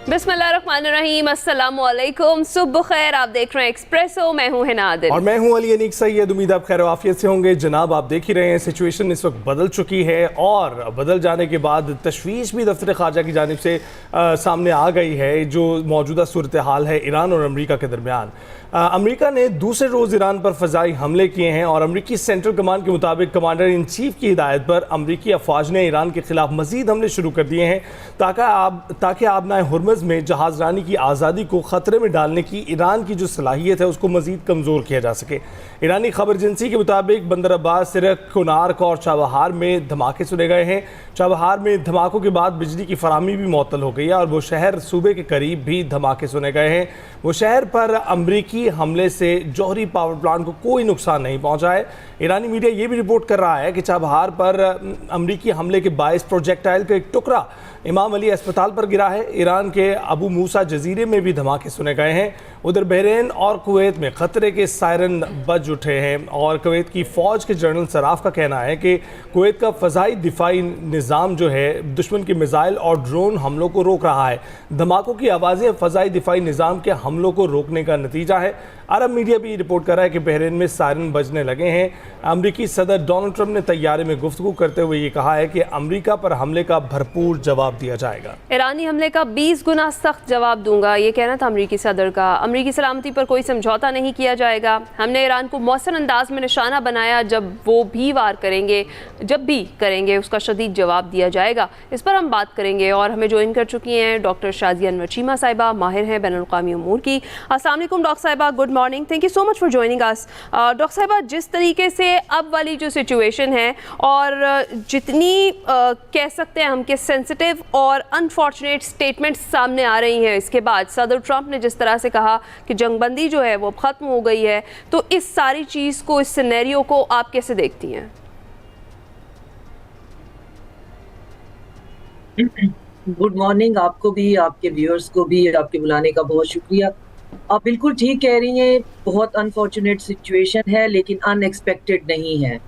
बिस्मिल्लाहिर्रहमानिर्रहीम, अस्सलामु अलैकुम, सुबह खैर। आप देख रहे हैं एक्सप्रेसो, मैं हूं हिना आदिल और मैं हूं अली अनीक सैयद। उम्मीद आप खैर आफियत से होंगे। जनाब, आप देख ही रहे हैं सिचुएशन इस वक्त बदल चुकी है और बदल जाने के बाद तशवीश भी दफ्तर खारजा की जानिब से सामने आ गई है। जो मौजूदा सूरत हाल है ईरान और अमरीका के दरमियान, अमरीका ने दूसरे रोज़ ईरान पर फ़ज़ाई हमले किए हैं और अमरीकी सेंट्रल कमांड के मुताबिक कमांडर इन चीफ की हिदायत पर अमरीकी अफवाज ने ईरान के खिलाफ मजीद हमले शुरू कर दिए हैं ताकि आबनाए हुर्मुज़ में जहाज़रानी की आज़ादी को ख़तरे में डालने की ईरान की जो सलाहियत है उसको मजीद कमज़ोर किया जा सके। ईरानी खबर एजेंसी के मुताबिक बंदर अब्बास, सिरक, कोनार्क और चाबहार में धमाके सुने गए हैं। चाबहार में धमाकों के बाद बिजली की फराहमी भी मुअत्तल हो गई है और वो शहर सूबे के करीब भी धमाके सुने गए हैं। वो शहर पर अमरीकी हमले से जौहरी पावर प्लांट को कोई नुकसान नहीं पहुंचा है। ईरानी मीडिया ये भी रिपोर्ट कर रहा है कि चाबहार पर अमरीकी हमले के बायस प्रोजेक्टाइल का एक टुकड़ा इमाम अली अस्पताल पर गिरा है। ईरान के अबू मूसा जजीरे में भी धमाके सुने गए हैं। उधर बहरीन और कुवैत में खतरे के सायरन बज उठे हैं और कुवैत की फ़ौज के जनरल सराफ का कहना है कि कुवैत का फ़ज़ाई दिफाई निज़ाम जो है दुश्मन के मिसाइल और ड्रोन हमलों को रोक रहा है। धमाकों की आवाज़ें फ़ज़ाई दिफाई निज़ाम के हमलों को रोकने का नतीजा है। अरब मीडिया भी रिपोर्ट कर रहा है कि बहरीन में सायरन बजने लगे हैं। अमरीकी सदर डोनाल्ड ट्रंप ने तैयारे में गुफ्तगू करते हुए ये कहा है कि अमरीका पर हमले का भरपूर जवाब दिया जाएगा। ईरानी हमले का 20 गुना सख्त जवाब दूंगा, ये कहना था अमरीकी सदर का। अमरीकी सलामती पर कोई समझौता नहीं किया जाएगा। हमने ईरान को मौसर अंदाज में निशाना बनाया। जब वो भी वार करेंगे, जब भी करेंगे, उसका शदीद जवाब दिया जाएगा। इस पर हम बात करेंगे और हमें ज्वाइन कर चुकी हैं डॉक्टर शाजिया अनवर चीमा साहिबा, माहिर हैं बैनुल-अक़वामी उमूर की। अस्सलाम वालेकुम डॉक्टर साहिबा, good morning, thank you so much for joining us. Doctor साहिबा, जिस तरीके से अब वाली जो सिचुएशन है और जितनी कह सकते हैं हम कि सेंसिटिव और अनफॉर्चुनेट स्टेटमेंट्स सामने आ रही हैं, इसके बाद सदर ट्रंप ने जिस तरह से कहा कि जंगबंदी जो है वो अब ख़त्म हो गई है, तो इस सारी चीज़ को, इस सिनेरियो को आप कैसे देखती हैं? गुड मॉर्निंग आपको भी, आपके व्यूअर्स को भी। आपके बुलाने का बहुत शुक्रिया। आप बिल्कुल ठीक कह रही हैं, बहुत अनफॉर्चुनेट सिचुएशन है लेकिन अनएक्सपेक्टेड नहीं है।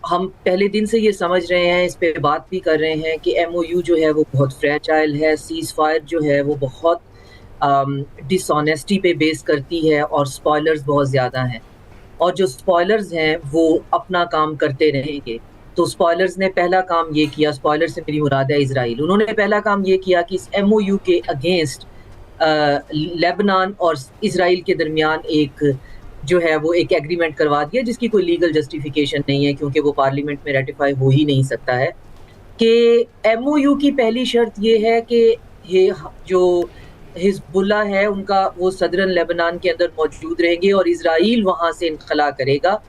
हम पहले दिन से ये समझ रहे हैं, इस पे बात भी कर रहे हैं कि MOU जो है वो बहुत फ्रेजाइल है। सीज़ फायर जो है वो बहुत डिसऑनेस्टी पे बेस करती है और स्पॉयलर्स बहुत ज़्यादा हैं और जो स्पॉयलर्स हैं वो अपना काम करते रहेंगे। तो स्पॉयलर्स ने पहला काम ये किया, स्पॉयलर से मेरी मुराद है इजराइल, उन्होंने पहला काम ये किया कि इस MOU के अगेंस्ट लेबनान और इजराइल के दरमियान एक जो है वो एक एग्रीमेंट करवा दिया जिसकी कोई लीगल जस्टिफिकेशन नहीं है क्योंकि वो पार्लियामेंट में रेटिफाई हो ही नहीं सकता है। कि MOU की पहली शर्त ये है कि ये जो हिजबुल्लाह है उनका वो सदरन लेबनान के अंदर मौजूद रहेंगे और इजराइल वहाँ से इनखला करेगा।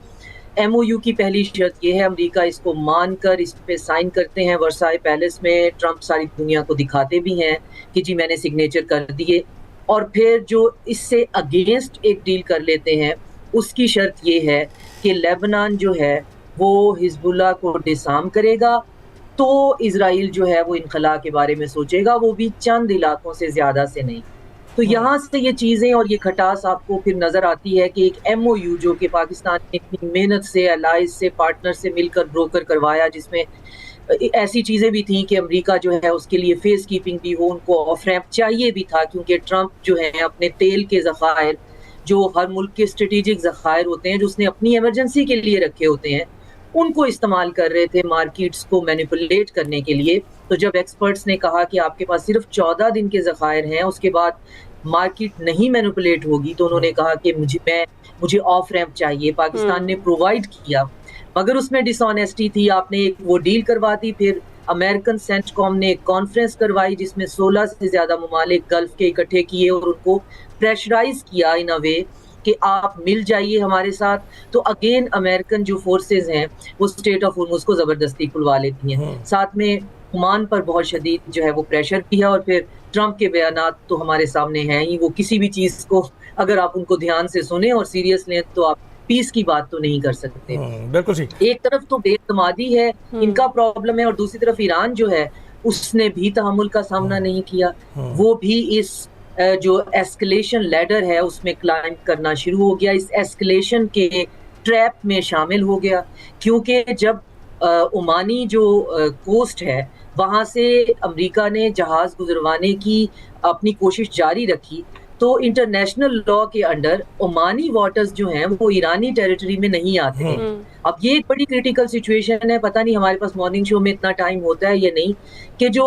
MOU की पहली शर्त ये है, अमेरिका इसको मानकर इस पे साइन करते हैं वर्साई पैलेस में। ट्रंप सारी दुनिया को दिखाते भी हैं कि जी मैंने सिग्नेचर कर दिए और फिर जो इससे अगेंस्ट एक डील कर लेते हैं उसकी शर्त ये है कि लेबनान जो है वो हिजबुल्लाह को डिसआर्म करेगा तो इजराइल जो है वो इनखला के बारे में सोचेगा, वो भी चंद इलाकों से ज़्यादा से नहीं। तो यहाँ से ये चीज़ें और ये खटास आपको फिर नज़र आती है कि एक MOU जो कि पाकिस्तान ने इतनी मेहनत से, अलाइज से, पार्टनर से मिलकर ब्रोकर करवाया, जिसमें ऐसी चीज़ें भी थी कि अमेरिका जो है उसके लिए फेस कीपिंग भी हो, उनको ऑफ रैंप चाहिए भी था क्योंकि ट्रंप जो है अपने तेल के ज़खायर, जो हर मुल्क के स्ट्रेटेजिक ज़खायर होते हैं जो उसने अपनी इमरजेंसी के लिए रखे होते हैं, उनको इस्तेमाल कर रहे थे मार्केट्स को मैनिपुलेट करने के लिए। तो जब एक्सपर्ट्स ने कहा कि आपके पास सिर्फ 14 दिन के ज़खायर हैं, उसके बाद मार्केट नहीं मैनिपुलेट होगी, तो उन्होंने कहा कि मुझे ऑफ रैंप चाहिए। पाकिस्तान ने प्रोवाइड किया मगर उसमें डिसऑनेस्टी थी। आपने एक वो डील करवा दी, फिर अमेरिकन सेंटकॉम ने एक कॉन्फ्रेंस करवाई जिसमें 16 से ज़्यादा ममालिक गल्फ के इकट्ठे किए और उनको प्रेशराइज किया इन अ वे कि आप मिल जाइए हमारे साथ। तो अगेन अमेरिकन जो फोर्सेस हैं वो स्टेट ऑफ हुर्मुज़ को ज़बरदस्ती खुलवा लेती हैं। साथ में ओमान पर बहुत शदीद जो है वो प्रेशर भी है और फिर ट्रंप के बयानात तो हमारे सामने हैं ही। वो किसी भी चीज़ को अगर आप उनको ध्यान से सुने और सीरियस लें तो आप पीस की बात तो नहीं कर सकते। बिल्कुल जी। एक तरफ तो बेतमादी है, इनका प्रॉब्लम है, और दूसरी तरफ ईरान जो है उसने भी तहम्मुल का सामना नहीं किया। वो भी इस जो एस्केलेशन लैडर है उसमें क्लाइंब करना शुरू हो गया, इस एस्केलेशन के ट्रैप में शामिल हो गया। क्योंकि जब ओमानी जो कोस्ट है वहां से अमेरिका ने जहाज गुजरवाने की अपनी कोशिश जारी रखी, तो इंटरनेशनल लॉ के अंडर ओमानी वाटर्स जो हैं वो ईरानी टेरिटरी में नहीं आते हैं। अब ये एक बड़ी क्रिटिकल सिचुएशन है, पता नहीं हमारे पास मॉर्निंग शो में इतना टाइम होता है या नहीं, कि जो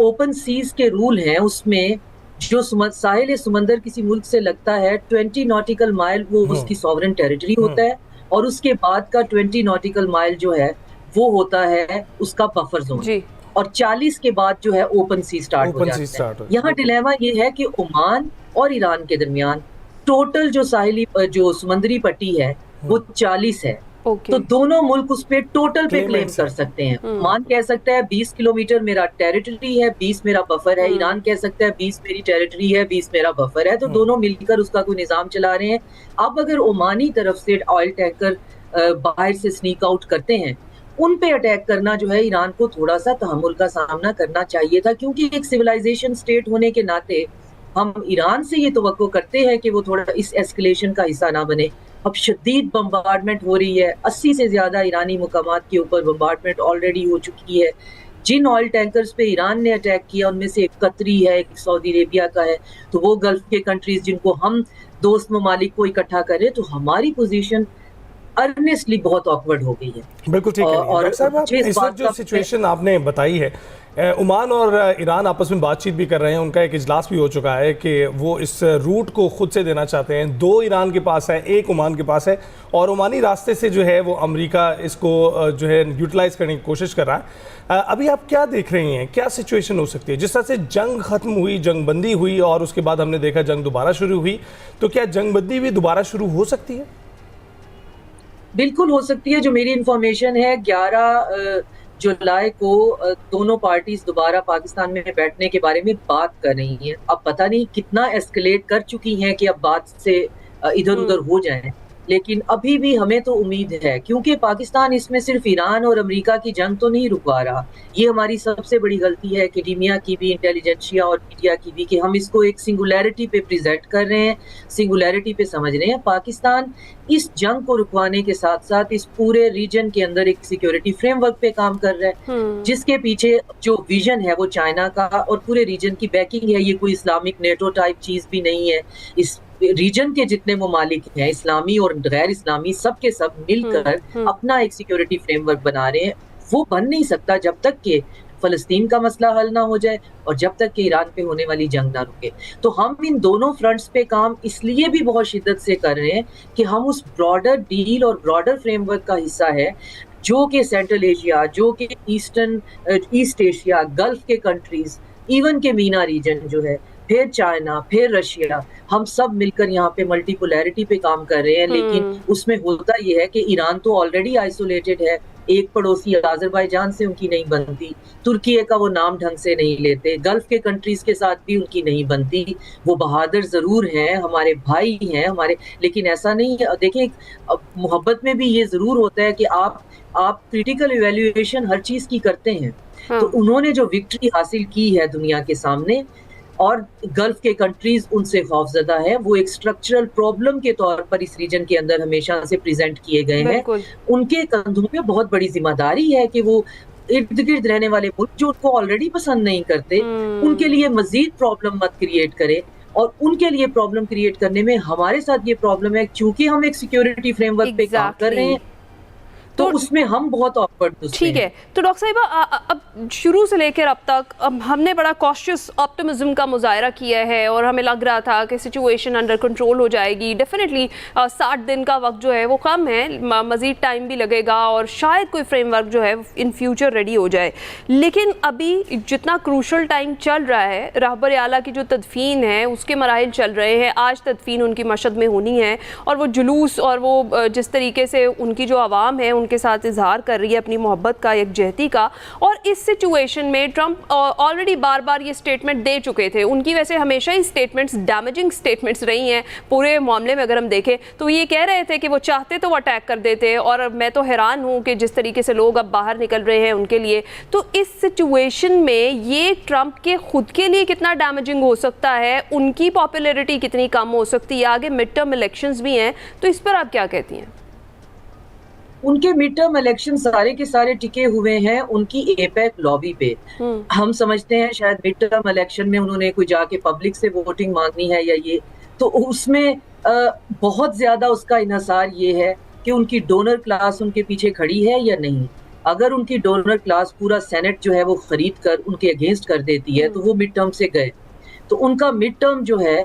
ओपन सीज के रूल हैं उसमें जो साहिल समंदर किसी मुल्क से लगता है 20 नॉटिकल माइल वो उसकी सॉवरेन टेरिटरी होता है, और उसके बाद का 20 नॉटिकल माइल जो है वो होता है उसका बफर जोन, और 40 के बाद जो है ओपन सी स्टार्ट हो जाता है। यहाँ डिलेमा ये है कि ओमान और ईरान के दरमियान टोटल जो साहिली जो समुद्री पट्टी है वो 40 है। तो दोनों मुल्क उस पे टोटल पे क्लेम कर सकते हैं। ओमान कह सकता है 20 किलोमीटर मेरा टेरिटरी है, 20 मेरा बफर है। ईरान कह सकता है 20 मेरी टेरिटरी है, 20 मेरा बफर है। तो दोनों मिलकर उसका कोई निजाम चला रहे हैं। अब अगर ओमानी तरफ से ऑयल टैंकर बाहर से स्नीक आउट करते हैं, उन पे अटैक करना जो है ईरान को थोड़ा सा तहम्मुल का सामना करना चाहिए था, क्योंकि एक सिविलाइजेशन स्टेट होने के नाते हम ईरान से ये तवक्को करते हैं कि वो थोड़ा इस एस्केलेशन का हिस्सा ना बने। अब शदीद बम्बार्डमेंट हो रही है, 80 से ज्यादा ईरानी मुकामात के ऊपर बम्बार्डमेंट ऑलरेडी हो चुकी है। जिन ऑयल टैंकर्स पे ईरान ने अटैक किया उनमें से एक कतरी है, एक सऊदी अरेबिया का है। तो वो गल्फ के कंट्रीज जिनको हम दोस्त ममालिक को इकट्ठा करें, तो हमारी पोजीशन अर्नेस्टली बहुत ऑकवर्ड हो गई है। बिल्कुल ठीक है। और इस वक्त जो सिचुएशन आपने बताई है, ओमान और ईरान आपस में बातचीत भी कर रहे हैं, उनका एक इजलास भी हो चुका है कि वो इस रूट को खुद से देना चाहते हैं। 2 ईरान के पास है, 1 ओमान के पास है, और ओमानी रास्ते से जो है वो अमेरिका इसको जो है यूटिलाइज करने की कोशिश कर रहा है। अभी आप क्या देख रही हैं, क्या सिचुएशन हो सकती है? जिस तरह से जंग खत्म हुई, जंगबंदी हुई, और उसके बाद हमने देखा जंग दोबारा शुरू हुई, तो क्या जंगबंदी भी दोबारा शुरू हो सकती है? बिल्कुल हो सकती है। जो मेरी इंफॉर्मेशन है 11 जुलाई को दोनों पार्टीज दोबारा पाकिस्तान में बैठने के बारे में बात कर रही हैं। अब पता नहीं कितना एस्केलेट कर चुकी हैं कि अब बात से इधर उधर हो जाएं, लेकिन अभी भी हमें तो उम्मीद है, क्योंकि पाकिस्तान इसमें सिर्फ ईरान और अमेरिका की जंग तो नहीं रुकवा रहा। ये हमारी सबसे बड़ी गलती है एकेडमिया की भी, इंटेलिजेंसिया और मीडिया की भी, कि हम इसको एक सिंगुलैरिटी पे प्रेजेंट कर रहे हैं, सिंगुलैरिटी पे समझ रहे हैं। पाकिस्तान इस जंग को रुकवाने के साथ साथ इस पूरे रीजन के अंदर एक सिक्योरिटी फ्रेमवर्क पे काम कर रहा है, जिसके पीछे जो विजन है वो चाइना का और पूरे रीजन की बैकिंग है। ये कोई इस्लामिक नेटो टाइप चीज भी नहीं है। इस रीजन के जितने ममालिक हैं, इस्लामी और गैर इस्लामी, सब के सब मिलकर अपना एक सिक्योरिटी फ्रेमवर्क बना रहे हैं। वो बन नहीं सकता जब तक कि फलस्तीन का मसला हल ना हो जाए और जब तक कि ईरान पे होने वाली जंग ना रुके। तो हम इन दोनों फ्रंट्स पे काम इसलिए भी बहुत शिद्दत से कर रहे हैं कि हम उस ब्रॉडर डील और ब्रॉडर फ्रेमवर्क का हिस्सा है, जो कि सेंट्रल एशिया, जो कि ईस्ट एशिया, गल्फ के कंट्रीज, इवन के मीना रीजन जो है, फिर चाइना, फिर रशिया, हम सब मिलकर यहाँ पे मल्टीपोलैरिटी पे काम कर रहे हैं। लेकिन उसमें होता यह है कि ईरान तो ऑलरेडी आइसोलेटेड है, एक पड़ोसी अजरबैजान से उनकी नहीं बनती, तुर्की का वो नाम ढंग से नहीं लेते, गल्फ के कंट्रीज के साथ भी उनकी नहीं बनती। वो बहादुर जरूर हैं, हमारे भाई हैं हमारे, लेकिन ऐसा नहीं है। देखिए, मोहब्बत में भी ये जरूर होता है कि आप क्रिटिकल इवैल्यूएशन हर चीज की करते हैं। तो उन्होंने जो विक्ट्री हासिल की है दुनिया के सामने, और गल्फ के कंट्रीज उनसे खौफजदा है, वो एक स्ट्रक्चरल प्रॉब्लम के तौर पर इस रीजन के अंदर हमेशा से प्रेजेंट किए गए हैं। उनके कंधों पे बहुत बड़ी जिम्मेदारी है कि वो इर्द गिर्द रहने वाले मुल्क जो उनको ऑलरेडी पसंद नहीं करते, उनके लिए मजीद प्रॉब्लम मत क्रिएट करे। और उनके लिए प्रॉब्लम क्रिएट करने में हमारे साथ ये प्रॉब्लम है, क्योंकि हम एक सिक्योरिटी फ्रेमवर्क पे काम कर रहे हैं, तो उसमें हम बहुत ऑकवर्ड। ठीक है, तो डॉक्टर साहिबा, अब शुरू से लेकर अब तक हमने बड़ा कॉशियस ऑप्टिमिज्म का मुजाहरा किया है और हमें लग रहा था कि सिचुएशन अंडर कंट्रोल हो जाएगी। डेफिनेटली 60 दिन का वक्त जो है वो कम है, मज़ीद टाइम भी लगेगा और शायद कोई फ्रेमवर्क जो है इन फ्यूचर रेडी हो जाए। लेकिन अभी जितना क्रूशल टाइम चल रहा है, रहबर आला की जो तदफीन है उसके मराहिल चल रहे हैं। आज तदफीन उनकी मशहद में होनी है और वो जुलूस और वो जिस तरीके से उनकी जो आवाम है उनके साथ इजहार कर रही है अपनी मोहब्बत का, यकजहती का। और इस सिचुएशन में ट्रंप ऑलरेडी बार बार ये स्टेटमेंट दे चुके थे। उनकी वैसे हमेशा ही स्टेटमेंट्स डैमेजिंग स्टेटमेंट्स रही हैं पूरे मामले में। अगर हम देखें तो ये कह रहे थे कि वो चाहते तो वो अटैक कर देते, और मैं तो हैरान हूँ कि जिस तरीके से लोग अब बाहर निकल रहे हैं उनके लिए। तो इस सिचुएशन में ये ट्रंप के खुद के लिए कितना डैमेजिंग हो सकता है, उनकी पॉपुलैरिटी कितनी कम हो सकती है, आगे मिड टर्म इलेक्शंस भी हैं, तो इस पर आप क्या कहती हैं? उनके मिड टर्म इलेक्शन सारे के सारे टिके हुए हैं उनकी एपेक लॉबी पे। हम समझते हैं शायद मिड टर्म इलेक्शन में उन्होंने कोई जाके पब्लिक से वोटिंग मांगनी है या ये, तो उसमें बहुत ज्यादा उसका इन्हिसार ये है कि उनकी डोनर क्लास उनके पीछे खड़ी है या नहीं। अगर उनकी डोनर क्लास पूरा सेनेट जो है वो खरीद कर उनके अगेंस्ट कर देती है तो वो मिड टर्म से गए, तो उनका मिड टर्म जो है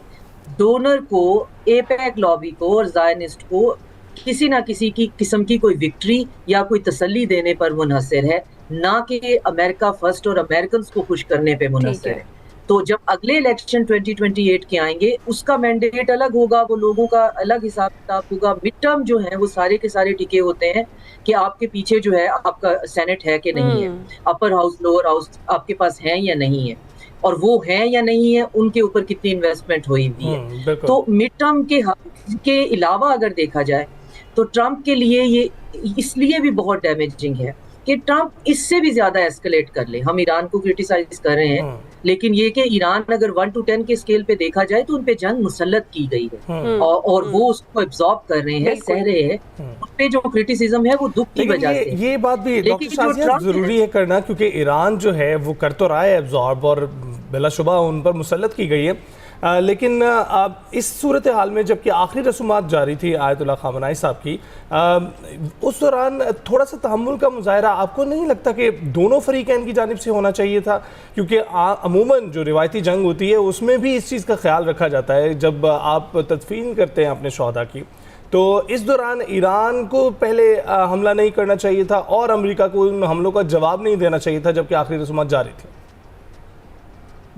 डोनर को, एपेक लॉबी को और ज़ायनिस्ट को किसी ना किसी की किस्म की कोई विक्ट्री या कोई तसल्ली देने पर मुनहसर है, ना कि अमेरिका फर्स्ट और अमेरिकन को खुश करने पे मुनहसर है। तो जब अगले इलेक्शन 2028 के आएंगे उसका मैंडेट अलग होगा, वो लोगों का अलग हिसाब किताब होगा। मिड टर्म जो है वो सारे के सारे टिके होते हैं कि आपके पीछे जो है आपका सेनेट है कि नहीं है, अपर हाउस लोअर हाउस आपके पास है या नहीं है, और वो है या नहीं है उनके ऊपर कितनी इन्वेस्टमेंट हुई हुई है। तो मिड टर्म के अलावा अगर देखा जाए तो ट्रंप के लिए ये इसलिए भी बहुत डैमेजिंग है कि ट्रंप इससे भी ज्यादा एस्केलेट कर ले। हम ईरान को क्रिटिसाइज कर रहे हैं, लेकिन ये कि ईरान अगर 1 to 10 के स्केल पे देखा जाए तो उन पे जंग मुसल्लत की गई है और वो उसको एब्जॉर्ब कर रहे हैं, सह रहे हैं। उन पे जो क्रिटिसिज्म है वो दुख की वजह से। ये बात भी डॉक्टर शाजिया जरूरी है करना, क्योंकि ईरान जो है वो कर तो रहा है एब्जॉर्ब और बिलाशुबा उन पर मुसल्लत की गई है, लेकिन इस सूरत हाल में जबकि आखिरी रसूमात जारी थी आयतुल्लाह खामनाई साहब की, उस दौरान थोड़ा सा तहम्मुल का मुजाहरा आपको नहीं लगता कि दोनों फरीकैन की जानिब से होना चाहिए था? क्योंकि अमूमन जो रिवायती जंग होती है उसमें भी इस चीज़ का ख्याल रखा जाता है जब आप तदफीन करते हैं अपने शोहदा की। तो इस दौरान ईरान को पहले हमला नहीं करना चाहिए था और अमेरिका को उन हमलों का जवाब नहीं देना चाहिए था जबकि आखिरी रसूमात जारी थी?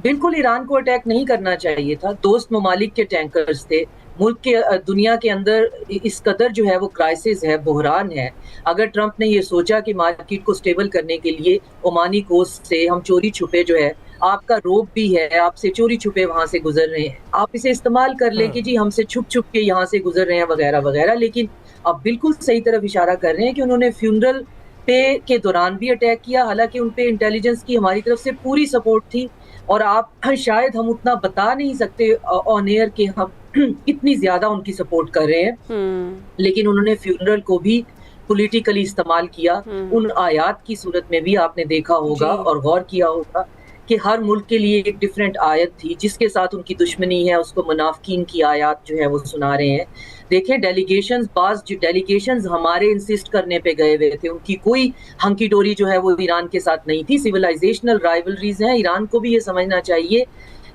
बिल्कुल ईरान को अटैक नहीं करना चाहिए था। दोस्त ममालिक के टैंकर्स थे, मुल्क के दुनिया के अंदर इस कदर जो है वो क्राइसिस है, बहरान है। अगर ट्रंप ने ये सोचा कि मार्केट को स्टेबल करने के लिए ओमानी कोस्ट से हम चोरी छुपे जो है, आपका रोप भी है, आपसे चोरी छुपे वहां से गुजर रहे हैं, आप इसे इस्तेमाल कर लें कि जी हमसे छुप छुप के यहाँ से गुजर रहे हैं वगैरह वगैरह। लेकिन आप बिल्कुल सही तरफ इशारा कर रहे हैं कि उन्होंने फ्यूनरल पे के दौरान भी अटैक किया, हालांकि उन पे इंटेलिजेंस की हमारी तरफ से पूरी सपोर्ट थी और आप शायद हम उतना बता नहीं सकते ऑन एयर कि हम इतनी ज्यादा उनकी सपोर्ट कर रहे हैं, लेकिन उन्होंने फ्यूनरल को भी पॉलिटिकली इस्तेमाल किया। उन आयात की सूरत में भी आपने देखा होगा और गौर किया होगा कि हर मुल्क के लिए एक डिफरेंट आयत थी, जिसके साथ उनकी दुश्मनी है उसको मुनाफिकीन की आयत जो है वो सुना रहे हैं। देखें डेलीगेशंस हमारे इंसिस्ट करने पे गए हुए थे, उनकी कोई हंकी डोरी जो है वो ईरान के साथ नहीं थी। सिविलाइजेशनल राइवलरीज हैं, ईरान को भी ये समझना चाहिए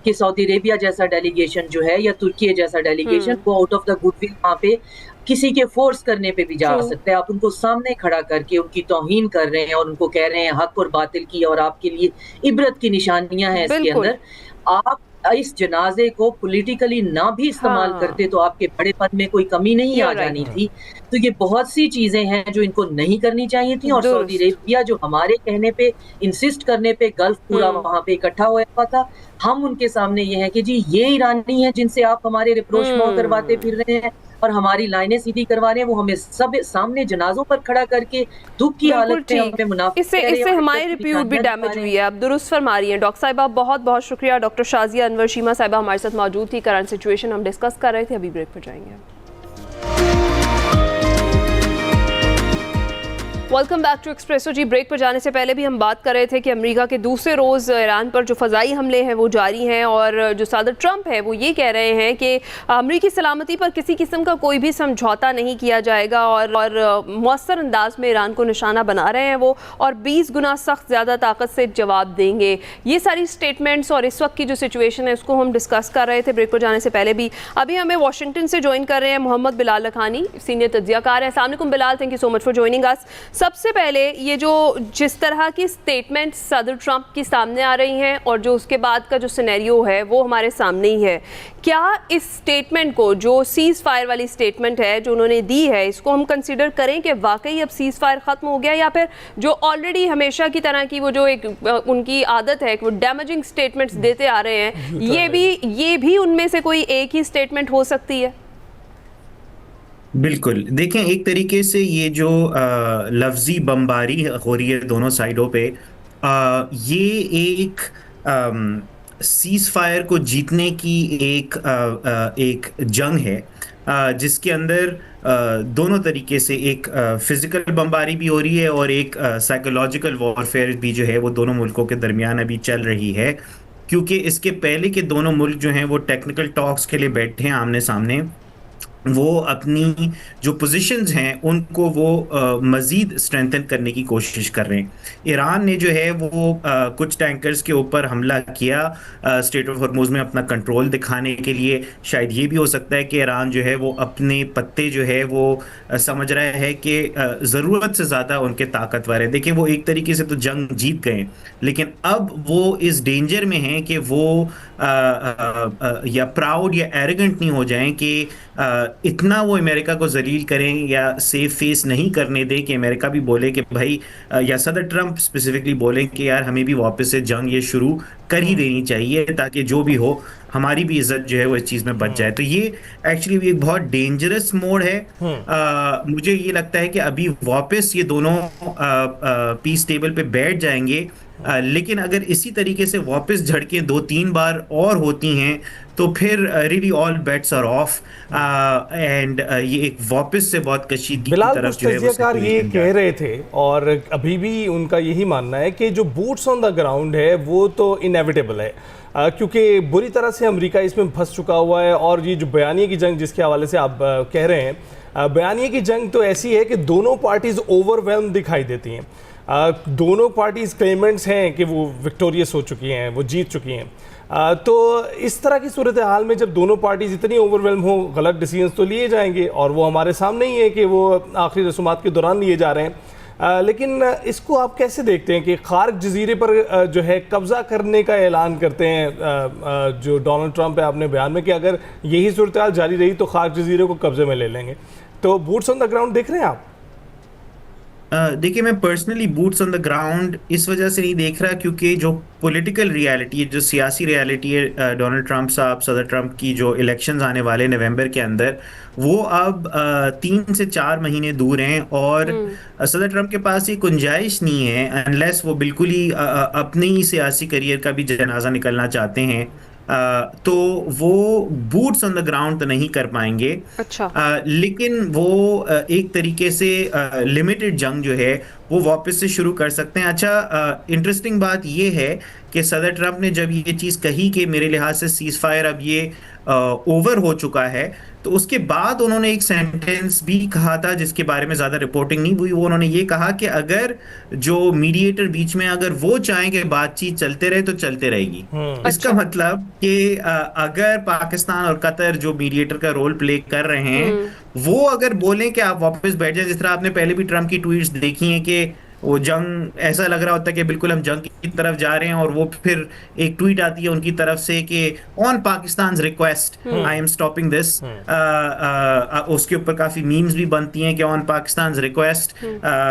कि सऊदी अरेबिया जैसा डेलीगेशन जो है या तुर्की जैसा डेलीगेशन वो आउट ऑफ द गुडविल वहाँ पे किसी के फोर्स करने पे भी जा सकते हैं। आप उनको सामने खड़ा करके उनकी तौहीन कर रहे हैं और उनको कह रहे हैं हक और बातिल की और आपके लिए इबरत की निशानियां हैं इसके अंदर। आप इस जनाजे को पॉलिटिकली ना भी इस्तेमाल करते तो आपके बड़ेपन में कोई कमी नहीं आ जानी थी। तो ये बहुत सी चीजें हैं जो इनको नहीं करनी चाहिए थी। और सऊदी अरेबिया जो हमारे कहने पे इंसिस्ट करने पे गल्फ पूरा वहां पे इकट्ठा हुआ था, हम उनके सामने ये है कि जी ये ईरानी है जिनसे आप हमारे रिप्रोच करवाते फिर रहे हैं और हमारी लाइनें सीधी करवा रहे हैं, वो हमें सब सामने जनाजों पर खड़ा करके दुख की हालत में हमें मुनाफिक इससे हमारी रिप्यूट भी डैमेज हुई है। आप दुरुस्त फरमा रही हैं डॉक्टर साहिबा, बहुत बहुत शुक्रिया। डॉक्टर शाजिया अनवर शीमा साहिबा हमारे साथ मौजूद थी, करंट सिचुएशन हम डिस्कस कर रहे थे। अभी ब्रेक पर जाएंगे। Welcome back to Expresso. जी, ब्रेक पर जाने से पहले भी हम बात कर रहे थे कि अमेरिका के दूसरे रोज़ ईरान पर जो फ़ज़ाई हमले हैं वो जारी हैं और जो सदर ट्रंप है वो ये कह रहे हैं कि अमेरिकी सलामती पर किसी किस्म का कोई भी समझौता नहीं किया जाएगा और मौसर अंदाज में ईरान को निशाना बना रहे हैं वो, और 20 गुना सख्त ज़्यादा ताकत से जवाब देंगे। ये सारी स्टेटमेंट्स और इस वक्त की जो सिचुएशन है उसको हम डिस्कस कर रहे थे ब्रेक पर जाने से पहले भी। अभी हमें वाशिंगटन से ज्वाइन कर रहे हैं मोहम्मद बिलाल लखानी, सीनियर तज्जियाकार हैं। अस्सलाम वालेकुम Bilal, thank you so much for joining us. सबसे पहले ये जो जिस तरह की स्टेटमेंट सदर ट्रंप की सामने आ रही हैं और जो उसके बाद का जो सिनेरियो है वो हमारे सामने ही है, क्या इस स्टेटमेंट को, जो सीज़ फायर वाली स्टेटमेंट है जो उन्होंने दी है, इसको हम कंसीडर करें कि वाकई अब सीज़ फायर ख़त्म हो गया, या फिर जो ऑलरेडी हमेशा की तरह की वो जो एक उनकी आदत है कि वो डैमेजिंग स्टेटमेंट्स देते आ रहे हैं, ये भी उनमें से कोई एक ही स्टेटमेंट हो सकती है? बिल्कुल, देखें एक तरीके से ये जो लफ्ज़ी बमबारी हो रही है दोनों साइडों पे, ये एक सीज फायर को जीतने की एक जंग है, जिसके अंदर दोनों तरीके से एक फिजिकल बमबारी भी हो रही है और एक साइकोलॉजिकल वॉरफेयर भी जो है वो दोनों मुल्कों के दरमियान अभी चल रही है। क्योंकि इसके पहले के दोनों मुल्क जो हैं वो टेक्निकल टॉक्स के लिए बैठे हैं आमने सामने, वो अपनी जो पोजीशंस हैं उनको वो मज़ीद स्ट्रेंथन करने की कोशिश कर रहे हैं। ईरान ने जो है वो कुछ टैंकर्स के ऊपर हमला किया स्ट्रेट ऑफ हॉर्मुज़ में अपना कंट्रोल दिखाने के लिए। शायद ये भी हो सकता है कि ईरान जो है वो अपने पत्ते जो है वो समझ रहा है कि ज़रूरत से ज़्यादा उनके ताकतवर है। देखिए, वो एक तरीके से तो जंग जीत गए, लेकिन अब वो इस डेंजर में हैं कि वो या प्राउड या एरोगेंट नहीं हो जाएं कि इतना वो अमेरिका को जलील करें या सेफ फेस नहीं करने दें कि अमेरिका भी बोले कि भाई, या सदर ट्रंप स्पेसिफिकली बोले कि यार हमें भी वापस से जंग ये शुरू कर ही देनी चाहिए, ताकि जो भी हो हमारी भी इज्जत जो है वो इस चीज में बच जाए। तो ये एक्चुअली एक बहुत डेंजरस मोड है। मुझे ये लगता है कि अभी वापस ये दोनों पीस टेबल पे बैठ जाएंगे, लेकिन अगर इसी तरीके से वापस झड़कें 2-3 बार और होती हैं तो फिर really all bets are off, and ये एक वापस से बहुत कशीदगी की बिलाल, तरफ कुछ जो है वो तज्जियाकार ये कह रहे थे और अभी भी उनका यही मानना है कि जो बूट्स ऑन द ग्राउंड है वो तो इनएविटेबल है, क्योंकि बुरी तरह से अमेरिका इसमें फंस चुका हुआ है। और ये जो बयानिए की जंग जिसके हवाले से आप कह रहे हैं, बयानिए की जंग तो ऐसी है कि दोनों पार्टीज ओवरवेल्म दिखाई देती हैं। दोनों पार्टीज क्लेमेंट्स हैं कि वो विक्टोरियस हो चुकी हैं, वो जीत चुकी हैं। तो इस तरह की सूरत हाल में जब दोनों पार्टीज इतनी ओवरवेल्म हो, गलत डिसीजंस तो लिए जाएंगे और वो हमारे सामने ही है कि वो आखिरी रसूमात के दौरान लिए जा रहे हैं। लेकिन इसको आप कैसे देखते हैं कि खार्क जजीरे पर जो है कब्ज़ा करने का ऐलान करते हैं जो डोनाल्ड ट्रंप है अपने बयान में कि अगर यही सूरत हाल जारी रही तो खार्क जजीरे को कब्जे में ले लेंगे। तो बूट्स ऑन द ग्राउंड देख रहे हैं आप? देखिए, मैं personally boots on the ground इस वजह से नहीं देख रहा क्योंकि जो पॉलिटिकल रियलिटी है, जो सियासी रियलिटी है, डोनाल्ड ट्रंप साहब, सदर ट्रंप की जो इलेक्शंस आने वाले नवंबर के अंदर, वो अब 3 से 4 महीने दूर हैं और सदर ट्रंप के पास ये गुंजाइश नहीं है, अनलेस वो बिल्कुल ही अपने ही सियासी करियर का भी जनाजा निकलना चाहते हैं, तो वो बूट्स ऑन द ग्राउंड तो नहीं कर पाएंगे। अच्छा। लेकिन वो एक तरीके से लिमिटेड जंग जो है वो वापस से शुरू कर सकते हैं। अच्छा, इंटरेस्टिंग बात ये है कि सदर ट्रंप ने जब ये चीज़ कही कि मेरे लिहाज से सीज फायर अब ये ओवर हो चुका है, तो उसके बाद उन्होंने एक सेंटेंस भी कहा था जिसके बारे में ज़्यादा रिपोर्टिंग नहीं हुई। वो उन्होंने ये कहा कि अगर जो मीडिएटर बीच में अगर वो चाहें कि बातचीत चलते रहे तो चलते रहेगी। इसका मतलब कि अगर पाकिस्तान और कतर जो मीडिएटर का रोल प्ले कर रहे हैं, वो अगर बोलें कि आप वापस बैठ जाए, जिस तरह आपने पहले भी ट्रंप की ट्वीट्स देखी हैं कि वो जंग ऐसा लग रहा होता है कि बिल्कुल हम जंग की तरफ जा रहे हैं, और वो फिर एक ट्वीट आती है उनकी तरफ से कि on Pakistan request I am stopping this. उसके ऊपर काफी मीम्स भी बनती हैं कि ऑन पाकिस्तान रिक्वेस्ट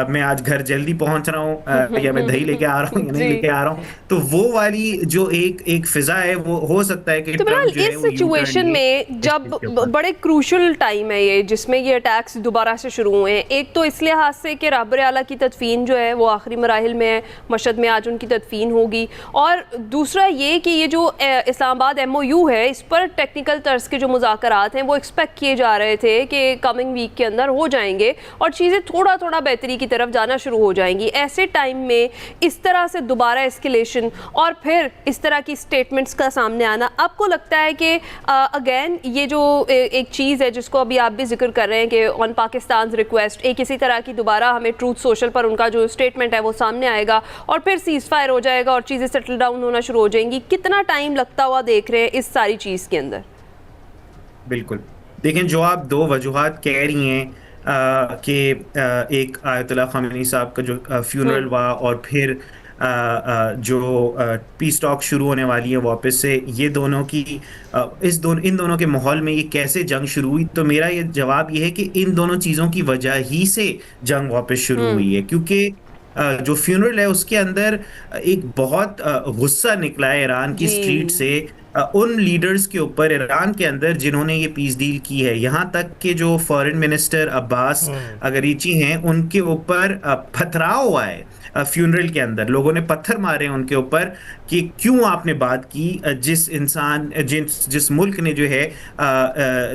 मैं आज घर जल्दी पहुंच रहा हूँ, या मैं दही लेके आ रहा हूँ या नहीं लेके आ रहा हूँ। तो वो वाली जो एक फिजा है वो हो सकता है कि तो इस सिचुएशन में जब बड़े क्रूशल टाइम है ये, जिसमें ये अटैक्स दोबारा से शुरू हुए हैं, एक तो इस लिहाज से कि रहबर आला की तदफीन जो है वो आखिरी मराहिल में है, मशहद में आज उनकी तदफीन होगी, और दूसरा ये कि ये जो इस्लामाबाद MOU है, इस पर टेक्निकल तर्ज के जो मुज़ाकरात हैं वो एक्सपेक्ट किए जा रहे थे कि कमिंग वीक के अंदर हो जाएंगे और चीज़ें थोड़ा थोड़ा बेहतरी की तरफ जाना शुरू हो जाएंगी। ऐसे टाइम में इस तरह से दोबारा एस्केलेशन और फिर इस तरह की स्टेटमेंट्स का सामने आना, आपको लगता है कि अगेन ये जो एक चीज़ है जिसको अभी आप भी जिक्र कर रहे हैं कि ऑन पाकिस्तान रिक्वेस्ट, एक इसी तरह की दोबारा हमें ट्रूथ सोशल पर उनका जो स्टेटमेंट है वो सामने आएगा और फिर सीज फायर हो जाएगा और चीज़ें सेटल डाउन होना शुरू हो जाएंगी, कितना टाइम लगता हुआ देख रहे हैं इस सारी चीज़ के अंदर? बिल्कुल, देखें, जो आप दो वजूहात कह रही हैं कि एक आयतुल्लाह ख़ामेनी साहब का जो फ्यूनरल हुआ और फिर जो पीस टॉक शुरू होने वाली है वापस से, ये दोनों की इन दोनों के माहौल में ये कैसे जंग शुरू हुई, तो मेरा ये जवाब ये है कि इन दोनों चीज़ों की वजह ही से जंग वापस शुरू हुई है। क्योंकि जो फ्यूनरल है उसके अंदर एक बहुत गुस्सा निकला है ईरान की स्ट्रीट से उन लीडर्स के ऊपर ईरान के अंदर जिन्होंने ये पीस डील की है। यहाँ तक कि जो फॉरेन मिनिस्टर अब्बास अगरीची हैं, उनके ऊपर पथराव हुआ है फ्यूनरल के अंदर लोगों ने पत्थर मारे उनके ऊपर कि क्यों आपने बात की जिस मुल्क ने जो है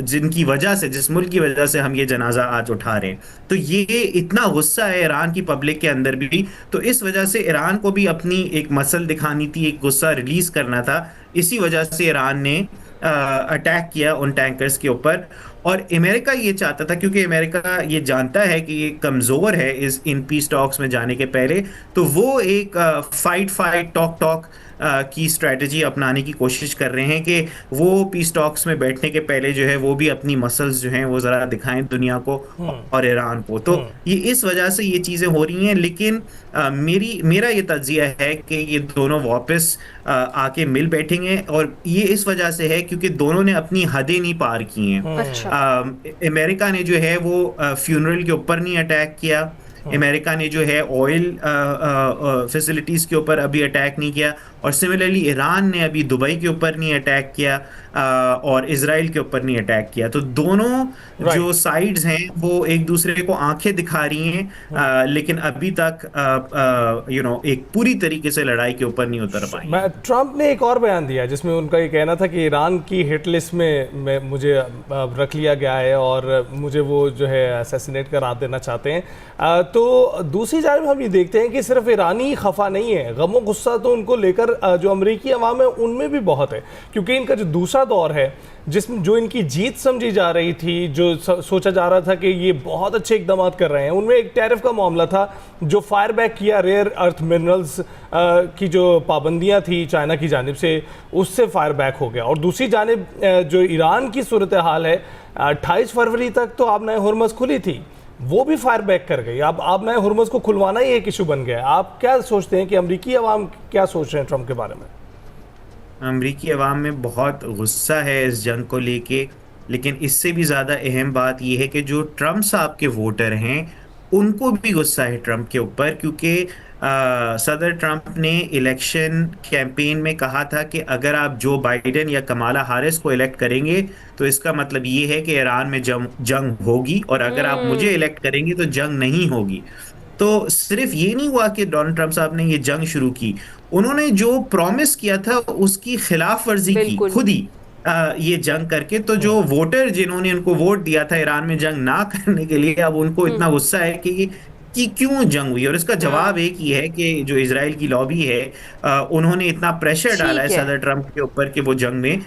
जिस मुल्क की वजह से हम ये जनाजा आज उठा रहे हैं। तो ये इतना गुस्सा है ईरान की पब्लिक के अंदर भी, तो इस वजह से ईरान को भी अपनी एक मसल दिखानी थी, एक गुस्सा रिलीज करना था। इसी वजह से ईरान ने अटैक किया उन टैंकर्स के ऊपर। और अमेरिका ये चाहता था, क्योंकि अमेरिका ये जानता है कि ये कमज़ोर है इन पीस टॉक्स में जाने के पहले, तो वो एक फाइट टॉक की स्ट्रेटजी अपनाने की कोशिश कर रहे हैं कि वो पीस टॉक्स में बैठने के पहले जो है वो भी अपनी मसल्स जो हैं वो ज़रा दिखाएं दुनिया को और ईरान को। तो ये इस वजह से ये चीज़ें हो रही हैं। लेकिन मेरा ये तज्जिया है कि ये दोनों वापस आके मिल बैठेंगे, और ये इस वजह से है क्योंकि दोनों ने अपनी हदें नहीं पार की हैं। अमेरिका ने जो है वो फ्यूनरल के ऊपर नहीं अटैक किया, अमेरिका ने जो है ऑयल फैसिलिटीज़ के ऊपर अभी अटैक नहीं किया, और सिमिलरली ईरान ने अभी दुबई के ऊपर नहीं अटैक किया और इजराइल के ऊपर नहीं अटैक किया। तो दोनों जो साइड्स हैं वो एक दूसरे को आंखें दिखा रही हैं, लेकिन अभी तक एक पूरी तरीके से लड़ाई के ऊपर नहीं उतर पाई। ट्रंप ने एक और बयान दिया जिसमें उनका ये कहना था कि ईरान की हिट लिस्ट में मुझे रख लिया गया है और मुझे वो जो है असैसिनेट करा देना चाहते हैं। तो दूसरी जानिब हम ये देखते हैं कि सिर्फ ईरानी खफा नहीं है, गम गुस्सा तो उनको लेकर जो अमरीकी अवाम है उनमें भी बहुत है, क्योंकि इनका जो दूसरा दौर है जिसमें जो इनकी जीत समझी जा रही थी, जो सोचा जा रहा था कि ये बहुत अच्छे इकदाम कर रहे हैं, उनमें एक टैरिफ का मामला था जो फायर बैक किया, रेयर अर्थ मिनरल्स की जो पाबंदियां थी चाइना की जानिब से, उससे फायर बैक हो गया। और दूसरी जानिब जो ईरान की सूरत हाल है, 28 फरवरी तक तो आबनाए हुर्मुज़ खुली थी, वो भी फायर बैक कर गई। अब आबनाए हुर्मुज़ को खुलवाना ही एक इशू बन गया। आप क्या सोचते हैं कि अमरीकी अवाम क्या सोच रहे हैं ट्रंप के बारे में? अमरीकी अवाम में बहुत गुस्सा है इस जंग को लेके, लेकिन इससे भी ज़्यादा अहम बात यह है कि जो ट्रंप साहब के वोटर हैं उनको भी गुस्सा है ट्रंप के ऊपर, क्योंकि सदर ट्रंप ने इलेक्शन कैंपेन में कहा था कि अगर आप जो बाइडेन या कमाला हारिस को इलेक्ट करेंगे तो इसका मतलब ये है कि ईरान में जंग होगी, और अगर आप मुझे इलेक्ट करेंगे तो जंग नहीं होगी। तो सिर्फ ये नहीं हुआ कि डोनाल्ड ट्रंप साहब ने ये जंग शुरू की, उन्होंने जो प्रॉमिस किया था उसकी खिलाफ वर्जी की खुद ही ये जंग करके। तो जो वोटर जिन्होंने उनको वोट दिया था ईरान में जंग ना करने के लिए, अब उनको इतना गुस्सा है कि क्यों जंग हुई। और इसका जवाब एक ही है कि जो इजराइल की लॉबी है उन्होंने इतना प्रेशर डाला है सदर ट्रंप के ऊपर कि वो जंग में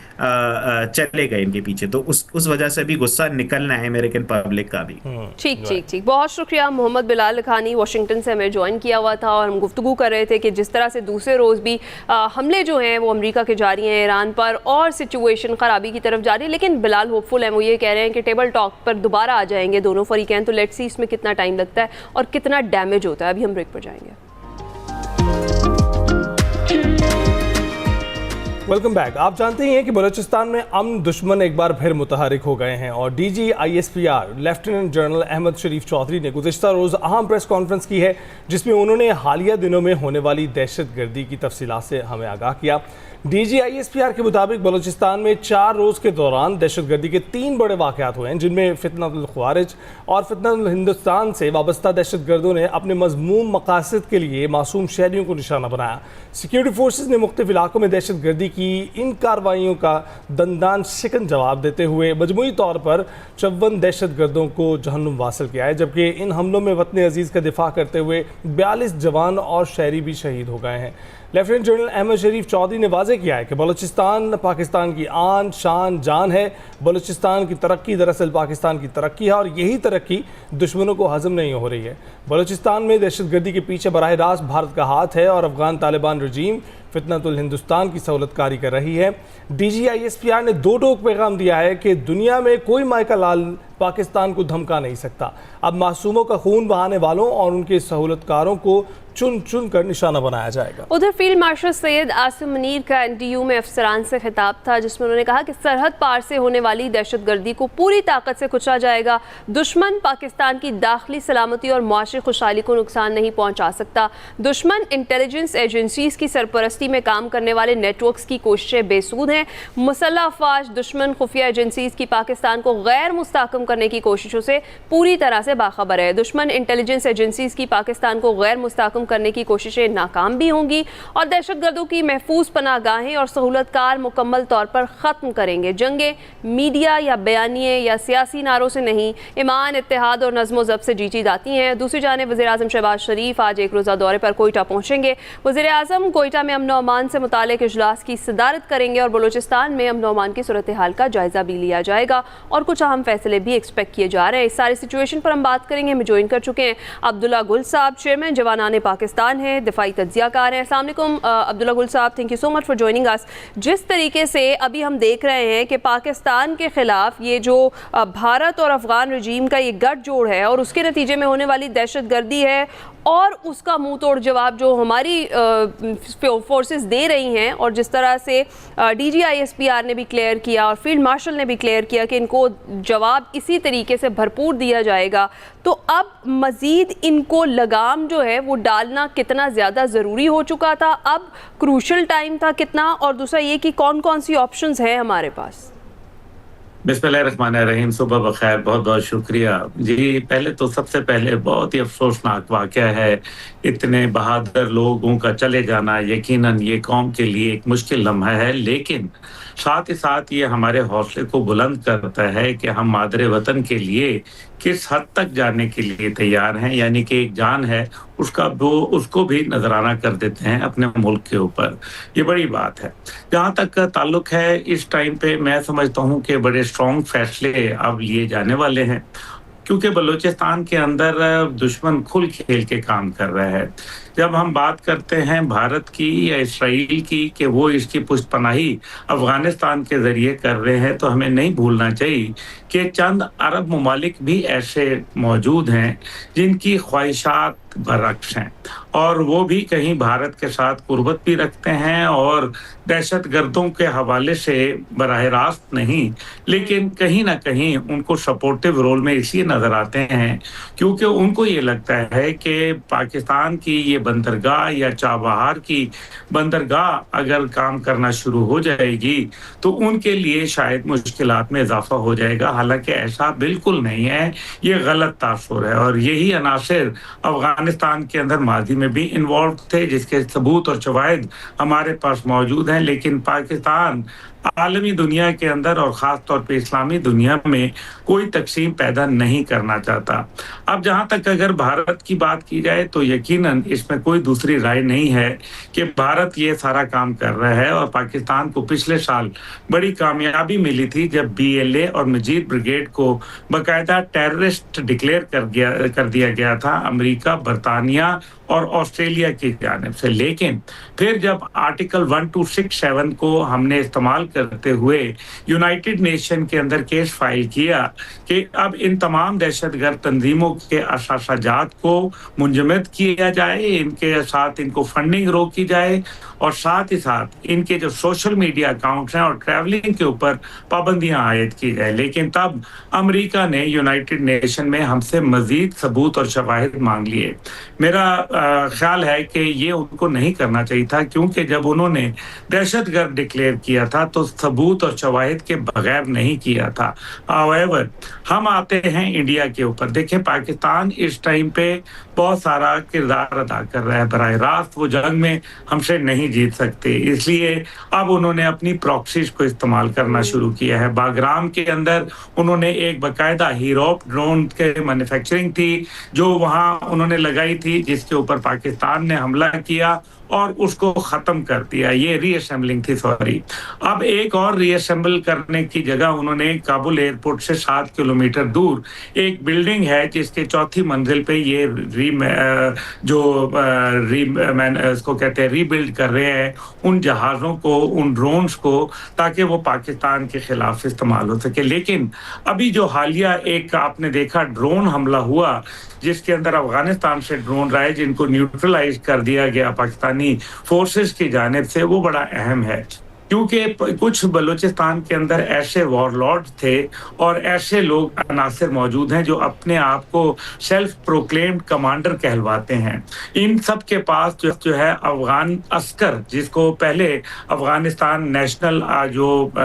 चले गए इनके पीछे। तो उस वजह से भी गुस्सा निकलना है अमेरिकन पब्लिक का भी। ठीक। बहुत शुक्रिया। मोहम्मद बिलाल लखानी वाशिंगटन से हमें ज्वाइन किया हुआ था और हम गुफ्तगू कर रहे थे कि जिस तरह से दूसरे रोज़ भी हमले जो हैं वो अमेरिका के जारी हैं ईरान पर, और सिचुएशन ख़राबी की तरफ जा रही है। लेकिन बिलाल होपफुल हैं, वो ये कह रहे हैं कि टेबल टॉक पर दोबारा आ जाएंगे दोनों फरीकैन। तो लेट्स सी इसमें कितना टाइम लगता है और कितना डैमेज होता है। अभी हम ब्रेक पर जाएंगे। Welcome back. आप जानते ही हैं कि बलूचिस्तान में अमन दुश्मन एक बार फिर मुतहरिक हो गए हैं और DG ISPR lieutenant general Ahmed Sharif Chaudhry ने गुज़िश्ता रोज़ अहम प्रेस कॉन्फ्रेंस की है, जिसमें उन्होंने हालिया दिनों में होने वाली दहशतगर्दी की तफसीलात से हमें आगाह किया। डीजी ISPR के मुताबिक बलूचिस्तान में 4 रोज़ के दौरान दहशतगर्दी के 3 बड़े वाक़यात हुए हैं, जिनमें फितनतुल ख़वारिज और फितनतुल हिंदुस्तान से वाबस्ता दहशतगर्दों ने अपने मज़मूम मकासद के लिए मासूम शहरियों को निशाना बनाया। सिक्योरिटी फोर्सेज ने मुख्तलिफ इलाकों में दहशतगर्दी की इन कार्रवाइयों का दंदान शिकन जवाब देते हुए मजमूई तौर पर 54 दहशतगर्दों को जहन्नुम वासिल किया है, जबकि इन हमलों में वतन अजीज़ का दिफा करते हुए 42 जवान और शहरी भी शहीद हो गए हैं। लेफ्टिनेंट जनरल अहमद शरीफ चौधरी ने वाज़ेह किया है कि बलूचिस्तान पाकिस्तान की आन शान जान है। बलूचिस्तान की तरक्की दरअसल पाकिस्तान की तरक्की है और यही तरक्की दुश्मनों को हजम नहीं हो रही है। बलूचिस्तान में दहशतगर्दी के पीछे बराह रास्त भारत का हाथ है और अफगान तालिबान रजीम फितनतुल हिंदुस्तान की सहूलतकारी कर रही है। डीजी ISPR ने 2 टोक पैगाम दिया है कि दुनिया में कोई माइका लाल पाकिस्तान को धमका नहीं सकता। अब मासूमों का खून बहाने वालों और उनके सहूलतकारों को चुन चुन कर निशाना बनाया जाएगा। उधर फील्ड मार्शल सैयद आसिम मुनीर का NTU में अफसरान से खिताब था, जिसमें उन्होंने कहा कि सरहद पार से होने वाली दहशतगर्दी को पूरी ताकत से कुचला जाएगा। दुश्मन पाकिस्तान की दाखिली सलामती और मुआशी खुशहाली को नुकसान नहीं पहुंचा सकता। दुश्मन इंटेलिजेंस एजेंसीज की सरपरस्ती में काम करने वाले नेटवर्क्स की कोशिशें बेसूद हैं। मुसल्लह अफवाज दुश्मन खुफिया एजेंसीज की पाकिस्तान को गैर मुस्तहकम करने की कोशिशों से पूरी तरह से बाखबर है। दुश्मन इंटेलिजेंस एजेंसीज की पाकिस्तान को गैर मुस्तहकम तहक्कुम करने की कोशिशें नाकाम भी होंगी और दहशतगर्दों की महफूज पनाहगाहें और सहूलतकार मुकम्मल तौर पर ख़त्म करेंगे। जंगें मीडिया या बयानिए या सियासी नारों से नहीं, ईमान, इत्तेहाद और नज़्म ज़ब्त से जीती जाती हैं। दूसरी जानिब वज़ीर-ए-आज़म शहबाज शरीफ आज एक रोज़ा दौरे पर कोयटा पहुँचेंगे। वज़ीर-ए-आज़म कोयटा में अमन व अमान से मुतालिक इजलास की सदारत करेंगे और बलूचिस्तान में अमन व अमान की सूरत हाल का जायज़ा भी लिया जाएगा और कुछ अहम फैसले भी एक्सपेक्ट किए जा रहे हैं। इस सारी सिचुएशन पर हम बात करेंगे। हमें ज्वाइन कर चुके हैं अब्दुल्ला गुल साहब, चेयरमैन जवानान पाकिस्तान हैं, दिफाई तज्जियाकार हैं। अस्सलाम वालेकुम अब्दुल्ला गुल साहब, thank you so much for joining us. जिस तरीके से अभी हम देख रहे हैं कि पाकिस्तान के खिलाफ ये जो भारत और अफगान रजीम का ये गठजोड़ है और उसके नतीजे में होने वाली दहशतगर्दी है और उसका मुंह तोड़ जवाब जो हमारी फोर्सेस दे रही हैं और जिस तरह से DGISPR ने भी क्लियर किया और फील्ड मार्शल ने भी क्लियर किया कि इनको जवाब इसी तरीके से भरपूर दिया जाएगा, तो अब मज़ीद इनको लगाम जो है वो डालना कितना ज़्यादा ज़रूरी हो चुका था, अब क्रूशल टाइम था कितना, और दूसरा ये कि कौन कौन सी ऑप्शंस हैं हमारे पास। बिस्मिल्लाहिर्रहमानिर्रहीम, सुबह बखैर, बहुत बहुत शुक्रिया जी। पहले तो सबसे पहले बहुत ही अफसोसनाक वाक़या है, इतने बहादुर लोगों का चले जाना यकीनन ये कौम के लिए एक मुश्किल लम्हा है, लेकिन साथ ही साथ ये हमारे हौसले को बुलंद करता है कि हम मादरे वतन के लिए किस हद तक जाने के लिए तैयार हैं, यानी कि एक जान है उसको भी नजराना कर देते हैं अपने मुल्क के ऊपर। ये बड़ी बात है। जहाँ तक का ताल्लुक है, इस टाइम पे मैं समझता हूँ कि बड़े स्ट्रॉन्ग फैसले अब लिए जाने वाले हैं, क्योंकि बलूचिस्तान के अंदर दुश्मन खुल खेल के काम कर रहा है। जब हम बात करते हैं भारत की या इसराइल की कि वो इसकी पुष्टपनाही अफगानिस्तान के ज़रिए कर रहे हैं, तो हमें नहीं भूलना चाहिए कि चंद अरब ममालिक भी ऐसे मौजूद हैं जिनकी ख्वाहिशात बरअक्स हैं और वो भी कहीं भारत के साथ कुर्बत भी रखते हैं और दहशतगर्दों के हवाले से बराह रास्त नहीं, लेकिन कहीं ना कहीं उनको सपोर्टिव रोल में इसलिए नज़र आते हैं क्योंकि उनको ये लगता है कि पाकिस्तान की ये बंदरगाह या चाबहार की बंदरगाह अगर काम करना शुरू हो जाएगी तो उनके लिए शायद मुश्किलात में इजाफा हो जाएगा। हालांकि ऐसा बिल्कुल नहीं है, ये गलत तासुर है और यही अनासिर अफगानिस्तान के अंदर माजी में भी इन्वॉल्व थे, जिसके सबूत और शवाहिद हमारे पास मौजूद हैं। लेकिन पाकिस्तान आलमी दुनिया के अंदर और ख़ास तौर पे इस्लामी दुनिया में कोई तकसीम पैदा नहीं करना चाहता। अब जहाँ तक अगर भारत की बात की जाए तो यकीनन इसमें कोई दूसरी राय नहीं है कि भारत ये सारा काम कर रहा है और पाकिस्तान को पिछले साल बड़ी कामयाबी मिली थी जब BLA और मजीद ब्रिगेड को बाकायदा टेररिस्ट डिक्लेयर कर दिया गया था अमेरिका, बरतानिया और ऑस्ट्रेलिया की जानिब से। लेकिन फिर जब आर्टिकल 1267 को हमने इस्तेमाल करते हुए यूनाइटेड नेशन के अंदर केस फाइल किया कि अब इन तमाम दहशतगर्द तंजीमों के असासाजात को मुंजमद किया जाए, इनके साथ इनको फंडिंग रोकी जाए और साथ ही साथ इनके जो सोशल मीडिया अकाउंट्स हैं और ट्रैवलिंग के ऊपर पाबंदियां आयद की जाए। लेकिन तब अमेरिका ने यूनाइटेड नेशन में हमसे मजीद सबूत और शवाहिद मांग लिए। मेरा ख्याल है कि ये उनको नहीं करना चाहिए था, क्योंकि जब उन्होंने दहशतगर्द डिक्लेयर किया था तो सबूत और शवाहिद के बगैर नहीं किया था। हाउएवर हम आते हैं इंडिया के ऊपर। देखें, पाकिस्तान इस टाइम पे बहुत सारा किरदार अदा कर रहा है। बराह रास्त वो जंग में हमसे नहीं जीत सकते, इसलिए अब उन्होंने अपनी प्रॉक्सीज को इस्तेमाल करना शुरू किया है। बागराम के अंदर उन्होंने एक बाकायदा हीरोप ड्रोन के मैन्युफैक्चरिंग थी जो वहाँ उन्होंने लगाई थी, जिसके ऊपर पाकिस्तान ने हमला किया और उसको ख़त्म कर दिया। ये रीअसेंबलिंग थी, सॉरी। अब एक और रीअसेंबल करने की जगह उन्होंने काबुल एयरपोर्ट से 7 किलोमीटर दूर एक बिल्डिंग है जिसके चौथी मंजिल पे ये इसको कहते हैं रीबिल्ड कर रहे हैं उन जहाज़ों को, उन ड्रोन्स को, ताकि वो पाकिस्तान के खिलाफ इस्तेमाल हो सके। लेकिन अभी जो हालिया एक आपने देखा ड्रोन हमला हुआ जिसके अंदर अफगानिस्तान से ड्रोन आए जिनको न्यूट्रलाइज कर दिया गया पाकिस्तानी फोर्सेस की जानिब से, वो बड़ा अहम है, क्योंकि कुछ बलूचिस्तान के अंदर ऐसे वॉरलॉर्ड थे और ऐसे लोग अनासिर मौजूद हैं जो अपने आप को सेल्फ प्रोक्लेम्ड कमांडर कहलवाते हैं। इन सब के पास जो है अफगान अस्कर, जिसको पहले अफगानिस्तान नेशनल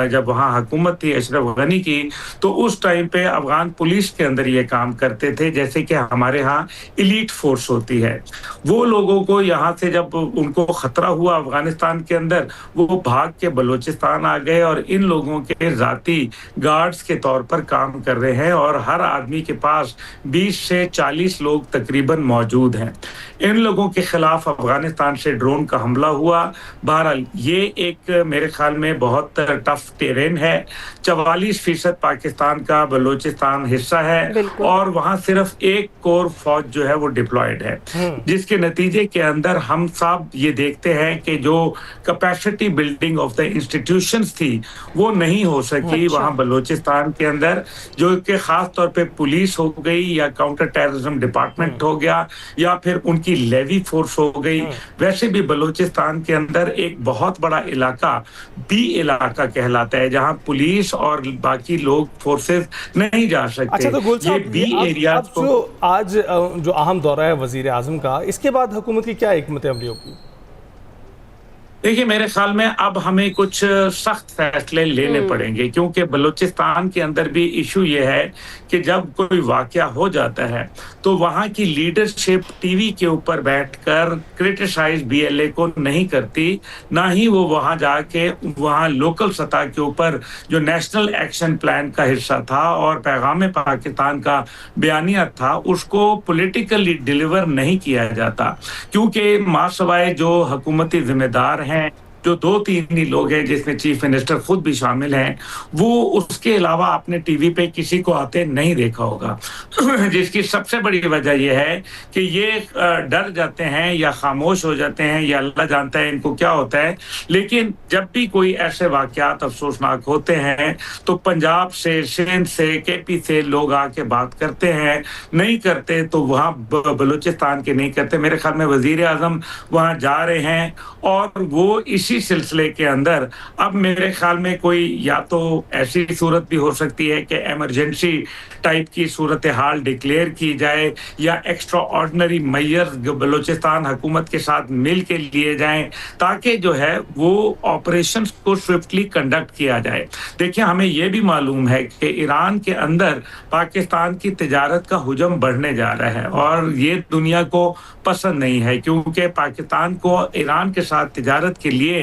जब वहाँ हुकूमत थी अशरफ गनी की, तो उस टाइम पे अफगान पुलिस के अंदर ये काम करते थे जैसे कि हमारे यहाँ इलीट फोर्स होती है। वो लोगों को यहाँ से जब उनको खतरा हुआ अफगानिस्तान के अंदर, वो भाग के बलूचिस्तान आ गए और इन लोगों के जाती गार्ड्स के तौर पर काम कर रहे हैं और हर आदमी के पास 20 से 40 लोग तकरीबन मौजूद हैं। इन लोगों के खिलाफ अफगानिस्तान से ड्रोन का हमला हुआ। बहरहाल ये एक मेरे ख्याल में बहुत टफ टेरेन है। 44% पाकिस्तान का बलूचिस्तान हिस्सा है और वहाँ सिर्फ एक कोर फौज जो है वो डिप्लॉयड है, जिसके नतीजे के अंदर हम सब ये देखते हैं कि जो capacity building of the institutions थी वो नहीं हो सकी वहाँ बलूचिस्तान के अंदर, जो कि खास तौर पे पुलिस हो गई या काउंटर टेररिज्म डिपार्टमेंट हो गया या फिर उनकी लेवी फोर्स हो गई। वैसे भी बलूचिस्तान के अंदर एक बहुत बड़ा इलाका बी इलाका कहलाता है जहाँ पुलिस और बाकी लोग फोर्सेस नहीं जा सकते। अच्छा, तो गुल साहब, बी एरिया जो आज जो अहम दौरा है वजीर आजम का, इसके बाद हुकूमत की क्या हिकमत अमली होगी? देखिए, मेरे ख्याल में अब हमें कुछ सख्त फैसले लेने पड़ेंगे, क्योंकि बलूचिस्तान के अंदर भी इशू ये है कि जब कोई वाकया हो जाता है तो वहाँ की लीडरशिप टीवी के ऊपर बैठकर क्रिटिसाइज बीएलए को नहीं करती, ना ही वो वहाँ जाके वहाँ लोकल सतह के ऊपर जो नेशनल एक्शन प्लान का हिस्सा था और पैगाम पाकिस्तान का बयानिया था उसको पॉलिटिकली डिलीवर नहीं किया जाता, क्योंकि मासवाए जो हुकूमती जिम्मेदार हैं, जो 2-3 ही लोग हैं जिसमें चीफ मिनिस्टर खुद भी शामिल हैं, वो उसके अलावा आपने टीवी पे किसी को आते नहीं देखा होगा जिसकी सबसे बड़ी वजह यह है कि ये डर जाते हैं या खामोश हो जाते हैं या अल्लाह जानता है इनको क्या होता है। लेकिन जब भी कोई ऐसे वाकयात अफसोसनाक होते हैं तो पंजाब से, सिंध से, केपी से लोग आके बात करते हैं, नहीं करते तो वहाँ बलूचिस्तान के नहीं करते। मेरे ख्याल में वजीर आजम वहाँ जा रहे हैं और वो इसी सिलसिले के अंदर अब मेरे ख्याल में कोई या तो ऐसी सूरत भी हो सकती है कि इमरजेंसी टाइप की सूरत हाल डिक्लेयर की जाए या एक्स्ट्रा ऑर्डिनरी मेजर्स बलूचिस्तान हुकूमत के साथ मिल के लिए जाएं ताकि जो है वो ऑपरेशंस को स्विफ्टली कंडक्ट किया जाए। देखिए, हमें ये भी मालूम है कि ईरान के अंदर पाकिस्तान की तिजारत का हुजम बढ़ने जा रहा है और ये दुनिया को पसंद नहीं है, क्योंकि पाकिस्तान को ईरान के साथ तिजारत के लिए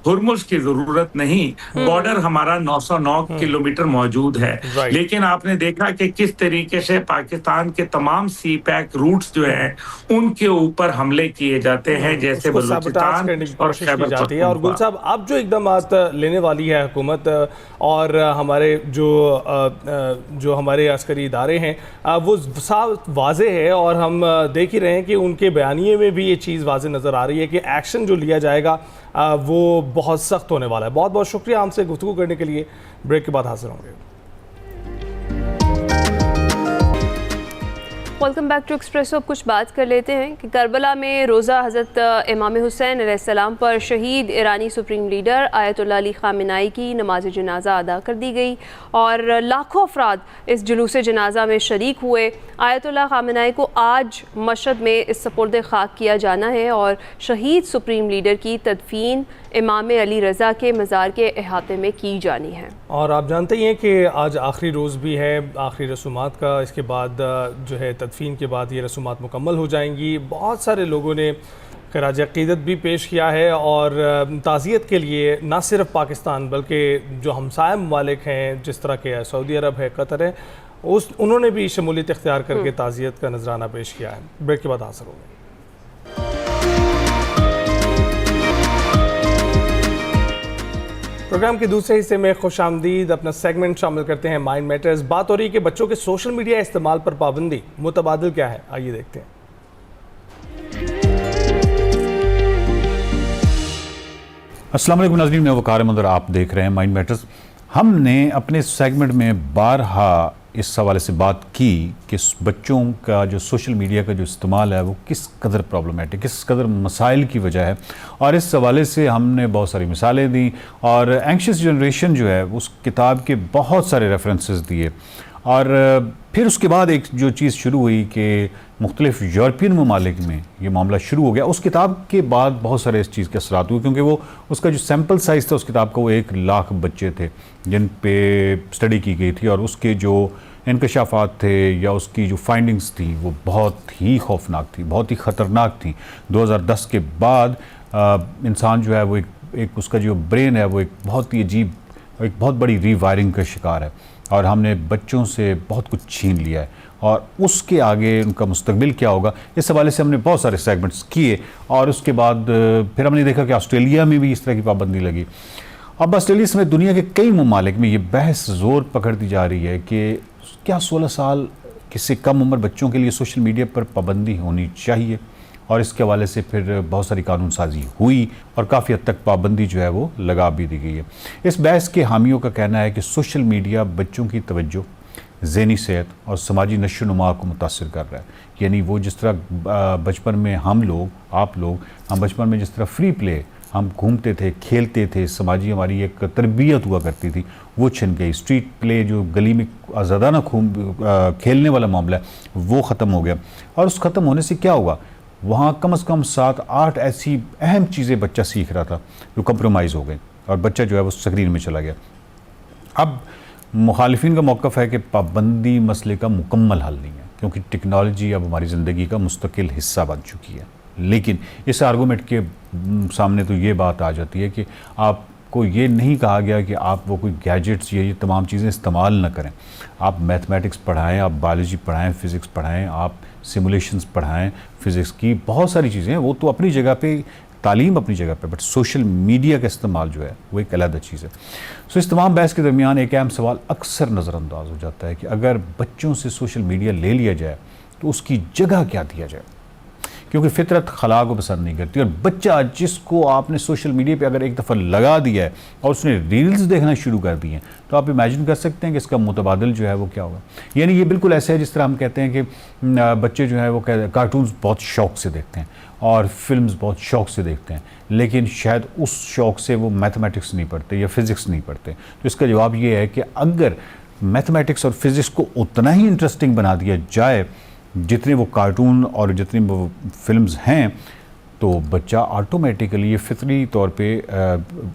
हुर्मुज की जरूरत नहीं, बॉर्डर हमारा 909 किलोमीटर मौजूद है। लेकिन आपने देखा कि किस तरीके से पाकिस्तान के तमाम सी पैक रूट्स जो हैं उनके ऊपर हमले किए जाते हैं, जैसे बलूचिस्तान और खैबर जाती है। और गुल साहब, अब जो इकदामात लेने वाली है हुकूमत और हमारे जो हमारे अस्करी इदारे हैं वो साफ वाजे है और हम देख ही रहे हैं कि उनके बयानिए में भी ये चीज़ वाजे नज़र आ रही है कि एक्शन जो लिया जाएगा वो बहुत सख्त होने वाला है। बहुत बहुत शुक्रिया हमसे गुफ्तगू करने के लिए। ब्रेक के बाद हाजिर होंगे। Welcome back to Expresso. अब कुछ बात कर लेते हैं कि करबला में रोज़ा हज़रत इमाम हुसैन अलैहिस्सलाम पर शहीद ईरानी supreme leader Ayatollah Ali Khamenei की नमाज जनाजा अदा कर दी गई और लाखों अफराद इस जुलूस जनाजा में शरीक हुए। आयतुल्लाह ख़ामेनी को आज मशहद में इस सपुर्द खाक किया जाना है और शहीद सुप्रीम लीडर की तदफीन इमाम अली रज़ा के मज़ार के अहाते में की जानी है। और आप जानते ही हैं कि आज आखिरी रोज़ भी है आखिरी रसूमात का। इसके बाद जो है तदफीन के बाद ये रसूमात मुकम्मल हो जाएंगी। बहुत सारे लोगों ने खराज अक़ीदत भी पेश किया है और ताज़ियत के लिए न सिर्फ पाकिस्तान बल्कि जो हमसाया ममालिक हैं जिस तरह के सऊदी अरब है, कतर है, उन्होंने भी शमूलियत इख्तियार करके ताज़ियत का नजराना पेश किया है। ब्रेक के बाद हासिल होंगे। प्रोग्राम के दूसरे हिस्से में खुशामदीद। अपना सेगमेंट शामिल करते हैं माइंड मैटर्स। बात हो रही है कि बच्चों के सोशल मीडिया इस्तेमाल पर पाबंदी, मुतबादिल क्या है, आइए देखते हैं। अस्सलाम वालेकुम नाज़रीन, मैं वकार अहमद और आप देख रहे हैं माइंड मैटर्स। हमने अपने सेगमेंट में बारहा इस हवाले से बात की कि बच्चों का जो सोशल मीडिया का जो इस्तेमाल है वो किस कदर प्रॉब्लमेटिक, किस कदर मसाइल की वजह है, और इस हवाले से हमने बहुत सारी मिसालें दी और एंग्शियस जनरेशन जो है उस किताब के बहुत सारे रेफरेंसेस दिए। और फिर उसके बाद एक जो चीज़ शुरू हुई कि मुख्तलिफ यूरोपियन ममालिक में ये मामला शुरू हो गया। उस किताब के बाद बहुत सारे इस चीज़ के असरात हुए, क्योंकि वो उसका जो सैम्पल साइज़ था उस किताब का वो 1,00,000 बच्चे थे जिन पे स्टडी की गई थी, और उसके जो इंकशाफात थे या उसकी जो फाइंडिंग्स थी वो बहुत ही खौफनाक थी, बहुत ही ख़तरनाक थी। 2010 के बाद इंसान जो है वो एक उसका जो ब्रेन है वो एक बहुत ही अजीब, एक बहुत बड़ी रीवायरिंग का शिकार है, और हमने बच्चों से बहुत कुछ छीन लिया है, और उसके आगे उनका मुस्तकबिल क्या होगा, इस हवाले से हमने बहुत सारे सेगमेंट्स किए। और उसके बाद फिर हमने देखा कि ऑस्ट्रेलिया में भी इस तरह की पाबंदी लगी। अब ऑस्ट्रेलिया समेत दुनिया के कई ममालिक में ये बहस ज़ोर पकड़ती जा रही है कि क्या 16 साल से कम उम्र बच्चों के लिए सोशल मीडिया पर पाबंदी होनी चाहिए, और इसके हवाले से फिर बहुत सारी कानून साजी हुई और काफ़ी हद तक पाबंदी जो है वो लगा भी दी गई है। इस बहस के हामियों का कहना है कि सोशल मीडिया बच्चों की तवज्जो, ज़हनी सेहत और समाजी नशोनुमा को मुतासर कर रहा है। यानी वो जिस तरह बचपन में हम बचपन में जिस तरह फ्री प्ले हम घूमते थे, खेलते थे, समाजी हमारी एक तरबियत हुआ करती थी, वो छिन गई। स्ट्रीट प्ले जो गली में आज़ादाना खेलने वाला मामला है वो ख़त्म हो गया, और उस ख़त्म होने से क्या हुआ, वहाँ कम से कम 7-8 ऐसी अहम चीज़ें बच्चा सीख रहा था जो कंप्रोमाइज़ हो गई, और बच्चा जो है वो स्क्रीन में चला गया। अब मुखालिफिन का मौक़िफ़ है कि पाबंदी मसले का मुकम्मल हल नहीं है, क्योंकि टेक्नोलॉजी अब हमारी ज़िंदगी का मुस्तकिल हिस्सा बन चुकी है। लेकिन इस आर्गूमेंट के सामने तो ये बात आ जाती है कि आपको ये नहीं कहा गया कि आप वो कोई गैजेट्स ये तमाम चीज़ें इस्तेमाल ना करें। आप मैथमेटिक्स पढ़ाएं, आप बायोलॉजी पढ़ाएं, फ़िज़िक्स पढ़ाएं, आप सिमुलेशंस पढ़ाएं, फ़िज़िक्स की बहुत सारी चीज़ें वो तो अपनी जगह पे, तालीम अपनी जगह पे, बट सोशल मीडिया का इस्तेमाल जो है वो एक अलग चीज़ है। सो इस तमाम बहस के दरमियान एक अहम सवाल अक्सर नज़रअंदाज हो जाता है कि अगर बच्चों से सोशल मीडिया ले लिया जाए तो उसकी जगह क्या दिया जाए, क्योंकि फितरत खला को पसंद नहीं करती, और बच्चा जिसको आपने सोशल मीडिया पे अगर एक दफ़ा लगा दिया है और उसने रील्स देखना शुरू कर दिए हैं, तो आप इमेजिन कर सकते हैं कि इसका मुतबादिल जो है वो क्या होगा। यानी ये बिल्कुल ऐसे है जिस तरह हम कहते हैं कि बच्चे जो है वो कार्टून्स बहुत शौक़ से देखते हैं और फिल्म्स बहुत शौक़ से देखते हैं, लेकिन शायद उस शौक़ से वो मैथमेटिक्स नहीं पढ़ते या फ़िज़िक्स नहीं पढ़ते। तो इसका जवाब ये है कि अगर मैथमेटिक्स और फिज़िक्स को उतना ही इंटरेस्टिंग बना दिया जाए जितने वो कार्टून और जितनी वो फिल्म्स हैं, तो बच्चा ऑटोमेटिकली, ये फितरी तौर पे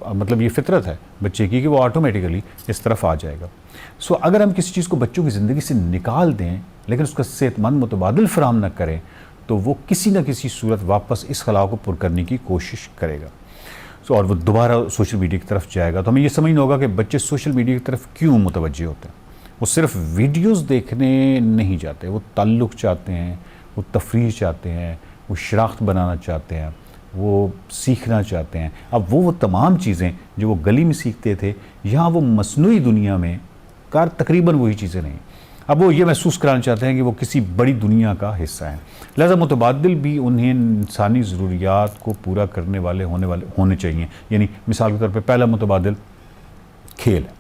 मतलब ये फितरत है बच्चे की कि वो ऑटोमेटिकली इस तरफ आ जाएगा। सो अगर हम किसी चीज़ को बच्चों की ज़िंदगी से निकाल दें लेकिन उसका सेहतमंद मुतबादिल फराहम न करें, तो वो किसी न किसी सूरत वापस इस खला को पुर करने की कोशिश करेगा। सो और वो दोबारा सोशल मीडिया की तरफ जाएगा। तो हमें ये समझना होगा कि बच्चे सोशल मीडिया की तरफ क्यों मुतवज्जे होते हैं। वो सिर्फ वीडियोस देखने नहीं जाते, वो ताल्लुक़ चाहते हैं, वो तफरीह चाहते हैं, वो शनाख्त बनाना चाहते हैं, वो सीखना चाहते हैं। अब वो तमाम चीज़ें जो वो गली में सीखते थे, यहाँ वो मसनूई दुनिया में तकरीबन वही चीज़ें नहीं। अब वो ये महसूस कराना चाहते हैं कि वो किसी बड़ी दुनिया का हिस्सा हैं। लिहाजा मुतबादिल भी उन्हें इंसानी ज़रूरियात को पूरा करने वाले होने चाहिए। यानी मिसाल के तौर पर पहला मुतबादिल खेल है।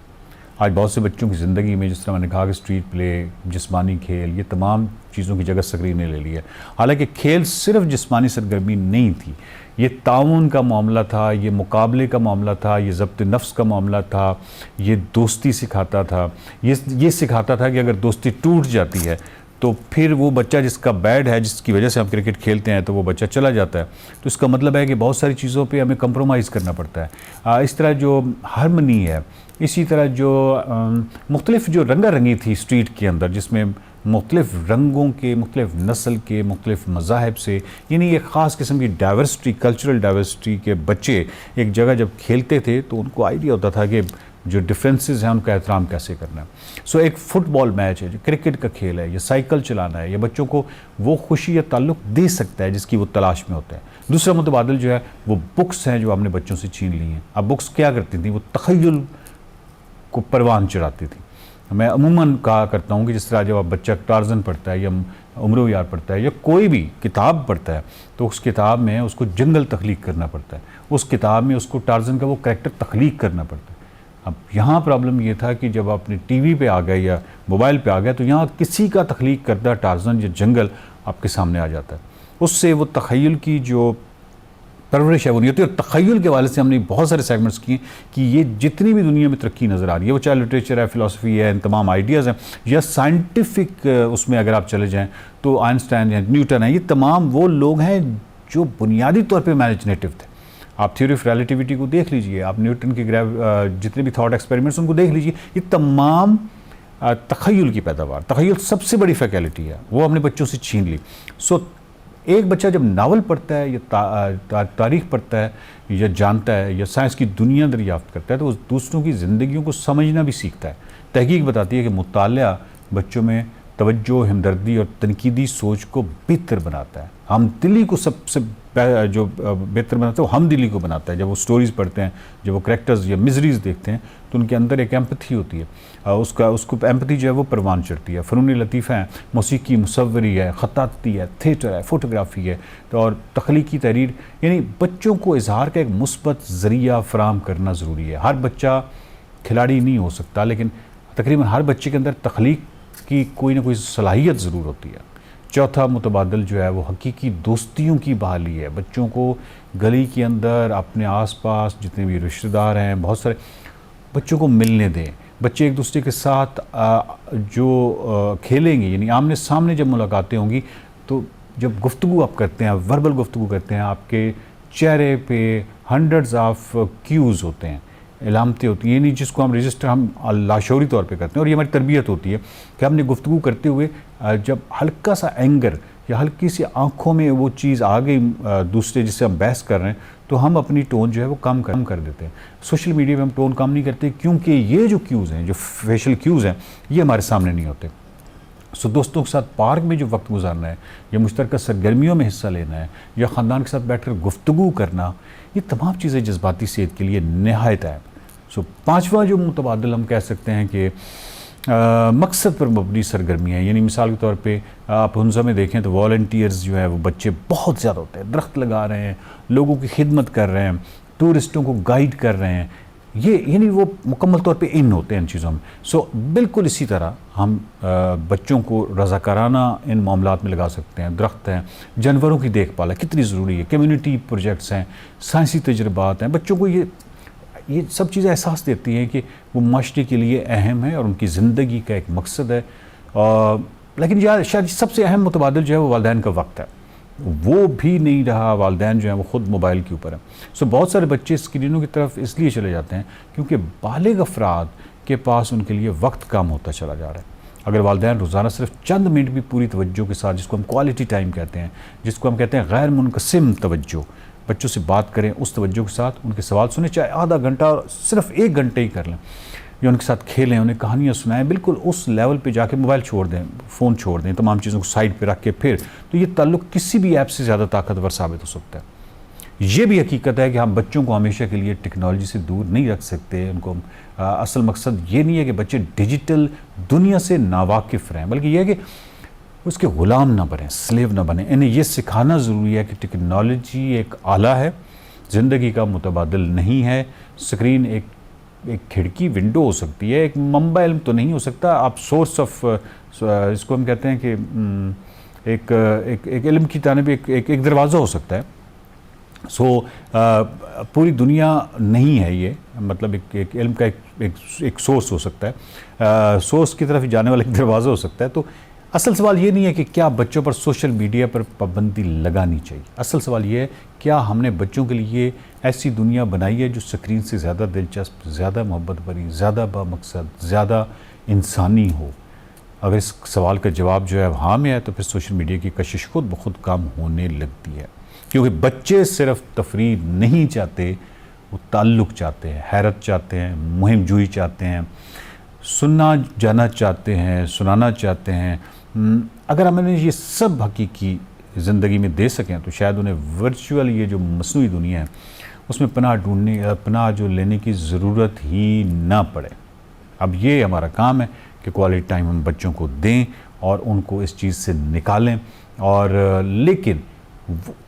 आज बहुत से बच्चों की ज़िंदगी में, जिस तरह मैंने कहा कि स्ट्रीट प्ले, जिस्मानी खेल, ये तमाम चीज़ों की जगह स्क्रीन ने ले ली है। हालांकि खेल सिर्फ जिस्मानी सरगर्मी नहीं थी, ये ताउन का मामला था, ये मुकाबले का मामला था, ये ज़ब्त नफ्स का मामला था, ये दोस्ती सिखाता था, ये सिखाता था कि अगर दोस्ती टूट जाती है तो फिर वो बच्चा जिसका बैड है, जिसकी वजह से हम क्रिकेट खेलते हैं, तो वो बच्चा चला जाता है। तो इसका मतलब है कि बहुत सारी चीज़ों पे हमें कंप्रोमाइज़ करना पड़ता है। इस तरह जो हारमनी है, इसी तरह जो मुख्तलिफ जो रंगारंगी थी स्ट्रीट के अंदर, जिसमें मुख्तलिफ रंगों के, मुख्तलिफ नस्ल के, मुख्तलिफ मज़ाहब से, यानी एक ख़ास किस्म की डाइवर्सिटी, कल्चरल डाइवर्सिटी के बच्चे एक जगह जब खेलते थे तो उनको आइडिया होता था कि जो डिफरेंसेस हैं उनका एहतराम कैसे करना है। सो एक फ़ुटबॉल मैच है, जो क्रिकेट का खेल है, या साइकिल चलाना है, या बच्चों को वो खुशी या ताल्लुक़ दे सकता है जिसकी वो तलाश में होता है। दूसरा मुतबादिल जो है वो बुक्स हैं जो हमने बच्चों से छीन ली हैं। अब बुक्स क्या करती थी, वो तख़य्युल को परवान चढ़ाती थी। मैं अमूमन कहा करता हूँ कि जिस तरह जब आप बच्चा टार्ज़न पढ़ता है या उम्र यार पढ़ता है या कोई भी किताब पढ़ता है, तो उस किताब में उसको जंगल तख्लीक करना पड़ता है, उस किताब में उसको टार्ज़न का वो कैरेक्टर तख्लीक करना पड़ता है। अब यहाँ प्रॉब्लम ये था कि जब आपने टीवी पे आ गए या मोबाइल पे आ गया, तो यहाँ किसी का तख्लीक करदा टार्ज़न या जंगल आपके सामने आ जाता है। उससे वो तख़य्युल की जो परवरिश है वो नहीं होती। और तख़य्युल के वाले से हमने बहुत सारे सेगमेंट्स किए कि ये जितनी भी दुनिया में तरक्की नज़र आ रही है, वो चाहे लिटरेचर है, फ़िलासफ़ी है, इन तमाम आइडियाज़ हैं, या साइंटिफिक उसमें अगर आप चले जाएँ तो आइंस्टाइन है, न्यूटन है, ये तमाम वो लोग हैं जो बुनियादी तौर पर इमेजिनेटिव थे। आप थ्योरी ऑफ रिलेटिविटी को देख लीजिए, आप न्यूटन की जितने भी थॉट एक्सपेरिमेंट्स उनको देख लीजिए, ये तमाम तख़य्युल की पैदावार। तख़य्युल सबसे बड़ी फैकल्टी है, वो हमने बच्चों से छीन ली। सो एक बच्चा जब नावल पढ़ता है या तारीख़ पढ़ता है या जानता है या साइंस की दुनिया दरियाफ्त करता है, तो वो दूसरों की ज़िंदगियों को समझना भी सीखता है। तहकीक बताती है कि मुतालिया बच्चों में तवज्जो, हमदर्दी और तनकीदी सोच को बेहतर बनाता है। हम दिली को सबसे जो बेहतर बनाता है वो हम दिली को बनाता है। जब वो स्टोरीज़ पढ़ते हैं, जब वो करैक्टर्स या मिजरीज़ देखते हैं, तो उनके अंदर एक एम्पथी होती है। उसको एम्पथी जो है वो परवान चढ़ती है। फ़नून लतीफ़ा है, मौसीकी, मुसव्वरी है, ख़त्ताती है, थिएटर है, फ़ोटोग्राफ़ी है, तो और तख्लीकी तहरीर, यानी बच्चों को इजहार का एक मुस्बत ज़रिया फ़राहम करना ज़रूरी है। हर बच्चा खिलाड़ी नहीं हो सकता, लेकिन तकरीबन हर बच्चे के अंदर तख्लीक की कोई ना कोई सलाहियत ज़रूर होती है। चौथा मुतबादल जो है वो हकीकी दोस्तियों की बहाली है। बच्चों को गली के अंदर अपने आसपास जितने भी रिश्तेदार हैं, बहुत सारे बच्चों को मिलने दें। बच्चे एक दूसरे के साथ जो खेलेंगे, यानी आमने सामने जब मुलाकातें होंगी, तो जब गुफ्तगू आप करते हैं, वर्बल गुफ्तगू करते हैं, आपके चेहरे पे हंड्रेड्स ऑफ क्यूज़ होते हैं, इलामतें होती हैं, यानी जिसको हम रजिस्टर हम लाशौरी तौर पे करते हैं। और ये हमारी तरबियत होती है कि हमने गुफ्तगू करते हुए जब हल्का सा एंगर या हल्की सी आंखों में वो चीज़ आ गई दूसरे जिससे हम बहस कर रहे हैं, तो हम अपनी टोन जो है वो कम कर देते हैं। सोशल मीडिया पे हम टोन कम नहीं करते, क्योंकि ये जो क्यूज़ हैं, जो फेशियल क्यूज़ हैं, ये हमारे सामने नहीं होते। सो दोस्तों के साथ पार्क में जो वक्त गुजारना है, या मुश्तरका सरगर्मियों में हिस्सा लेना है, या ख़ानदान के साथ बैठकर गुफ्तगू करना, ये तमाम चीज़ें जज्बाती सेहत के लिए नहायत है। सो पाँचवा जो मुतबादल हम कह सकते हैं कि मकसद पर मबनी सरगर्मी है। यानी मिसाल के तौर पे आप हुंज़ा में देखें तो वॉलंटियर्स जो है वो बच्चे बहुत ज़्यादा होते हैं, दरख्त लगा रहे हैं, लोगों की खिदमत कर रहे हैं, टूरिस्टों को गाइड कर रहे हैं, ये यानी वो मुकम्मल तौर पे इन होते हैं इन चीज़ों में। सो बिल्कुल इसी तरह हम बच्चों को रज़ाकाराना इन मामलात में लगा सकते हैं। दरख्त हैं, जानवरों की देखभाल है, कितनी ज़रूरी है, कम्यूनिटी प्रोजेक्ट्स हैं, साइंसी तजुर्बात हैं। बच्चों को ये सब चीज़ें एहसास देती हैं कि वो माशरे के लिए अहम है और उनकी ज़िंदगी का एक मकसद है। लेकिन यार शायद सबसे अहम मुतबादल जो है वो वालिदैन का वक्त है, वो भी नहीं रहा। वालिदैन जो है वो ख़ुद मोबाइल के ऊपर है। सो बहुत सारे बच्चे स्क्रीनों की तरफ इसलिए चले जाते हैं क्योंकि बालिग अफराद के पास उनके लिए वक्त कम होता चला जा रहा है। अगर वालिदैन रोज़ाना सिर्फ चंद मिनट भी पूरी तवज्जो के साथ, जिसको हम क्वालिटी टाइम कहते हैं, जिसको हम कहते हैं गैर मुनक़सिम तवज्जो, बच्चों से बात करें उस तवज्जो के साथ, उनके सवाल सुने, चाहे आधा घंटा और सिर्फ 1 घंटे ही कर लें, या उनके साथ खेलें, उन्हें कहानियाँ सुनाएं, बिल्कुल उस लेवल पे जाके मोबाइल छोड़ दें, फ़ोन छोड़ दें, तमाम चीज़ों को साइड पे रख के फिर, तो ये ताल्लुक़ किसी भी ऐप से ज़्यादा ताकतवर साबित हो सकता है। ये भी हकीकत है कि हम बच्चों को हमेशा के लिए टेक्नोलॉजी से दूर नहीं रख सकते। उनको असल मकसद ये नहीं है कि बच्चे डिजिटल दुनिया से नावाकिफ़ रहें, बल्कि यह है कि उसके ग़ुलाम ना बने, स्लेव ना बने। इन्हें यह सिखाना ज़रूरी है कि टेक्नोलॉजी एक आला है, ज़िंदगी का मुतबादिल नहीं है। स्क्रीन एक खिड़की, विंडो हो सकती है, एक मंबा इल्म तो नहीं हो सकता। आप सोर्स ऑफ, इसको हम कहते हैं कि एक इल्म की तानिब एक दरवाज़ा हो सकता है। सो पूरी दुनिया नहीं है ये, मतलब एक इल्म का एक सोर्स हो सकता है, सोर्स की तरफ जाने वाला एक दरवाज़ा हो सकता है। तो असल सवाल ये नहीं है कि क्या बच्चों पर सोशल मीडिया पर पाबंदी लगानी चाहिए। असल सवाल ये है क्या हमने बच्चों के लिए ऐसी दुनिया बनाई है जो स्क्रीन से ज़्यादा दिलचस्प, ज़्यादा मोहब्बत भरी, ज़्यादा बामकसद, ज़्यादा इंसानी हो। अगर इस सवाल का जवाब जो है हाँ में है, तो फिर सोशल मीडिया की कशिश खुद ब खुद कम होने लगती है। क्योंकि बच्चे सिर्फ तफरीह नहीं चाहते, वो ताल्लुक़ चाहते हैं, हैरत चाहते हैं, मुहिम जुई चाहते हैं, सुनना जाना चाहते हैं, सुनाना चाहते हैं। अगर हम इन्हें ये सब हकीकी ज़िंदगी में दे सकें तो शायद उन्हें वर्चुअल ये जो मसनूई दुनिया है उसमें पनाह जो लेने की ज़रूरत ही ना पड़े। अब ये हमारा काम है कि क्वालिटी टाइम हम बच्चों को दें और उनको इस चीज़ से निकालें। और लेकिन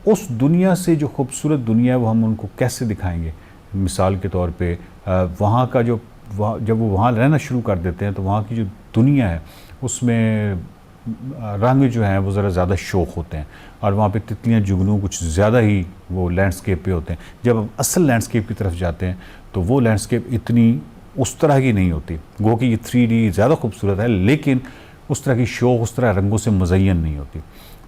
उस दुनिया से जो खूबसूरत दुनिया है वो हम उनको कैसे दिखाएंगे। मिसाल के तौर पे वहाँ का जो वहाँ जब वो वहाँ रहना शुरू कर देते हैं तो वहाँ की जो दुनिया है उसमें रंग जो हैं वो ज़रा ज़्यादा शौक होते हैं और वहाँ पे तितलियाँ जुगनू कुछ ज़्यादा ही वो लैंडस्केप पे होते हैं। जब हम असल लैंडस्केप की तरफ जाते हैं तो वो लैंडस्केप इतनी उस तरह की नहीं होती। गो कि ये 3D ज़्यादा खूबसूरत है लेकिन उस तरह की शौक, उस तरह रंगों से मुज़य्यन नहीं होती।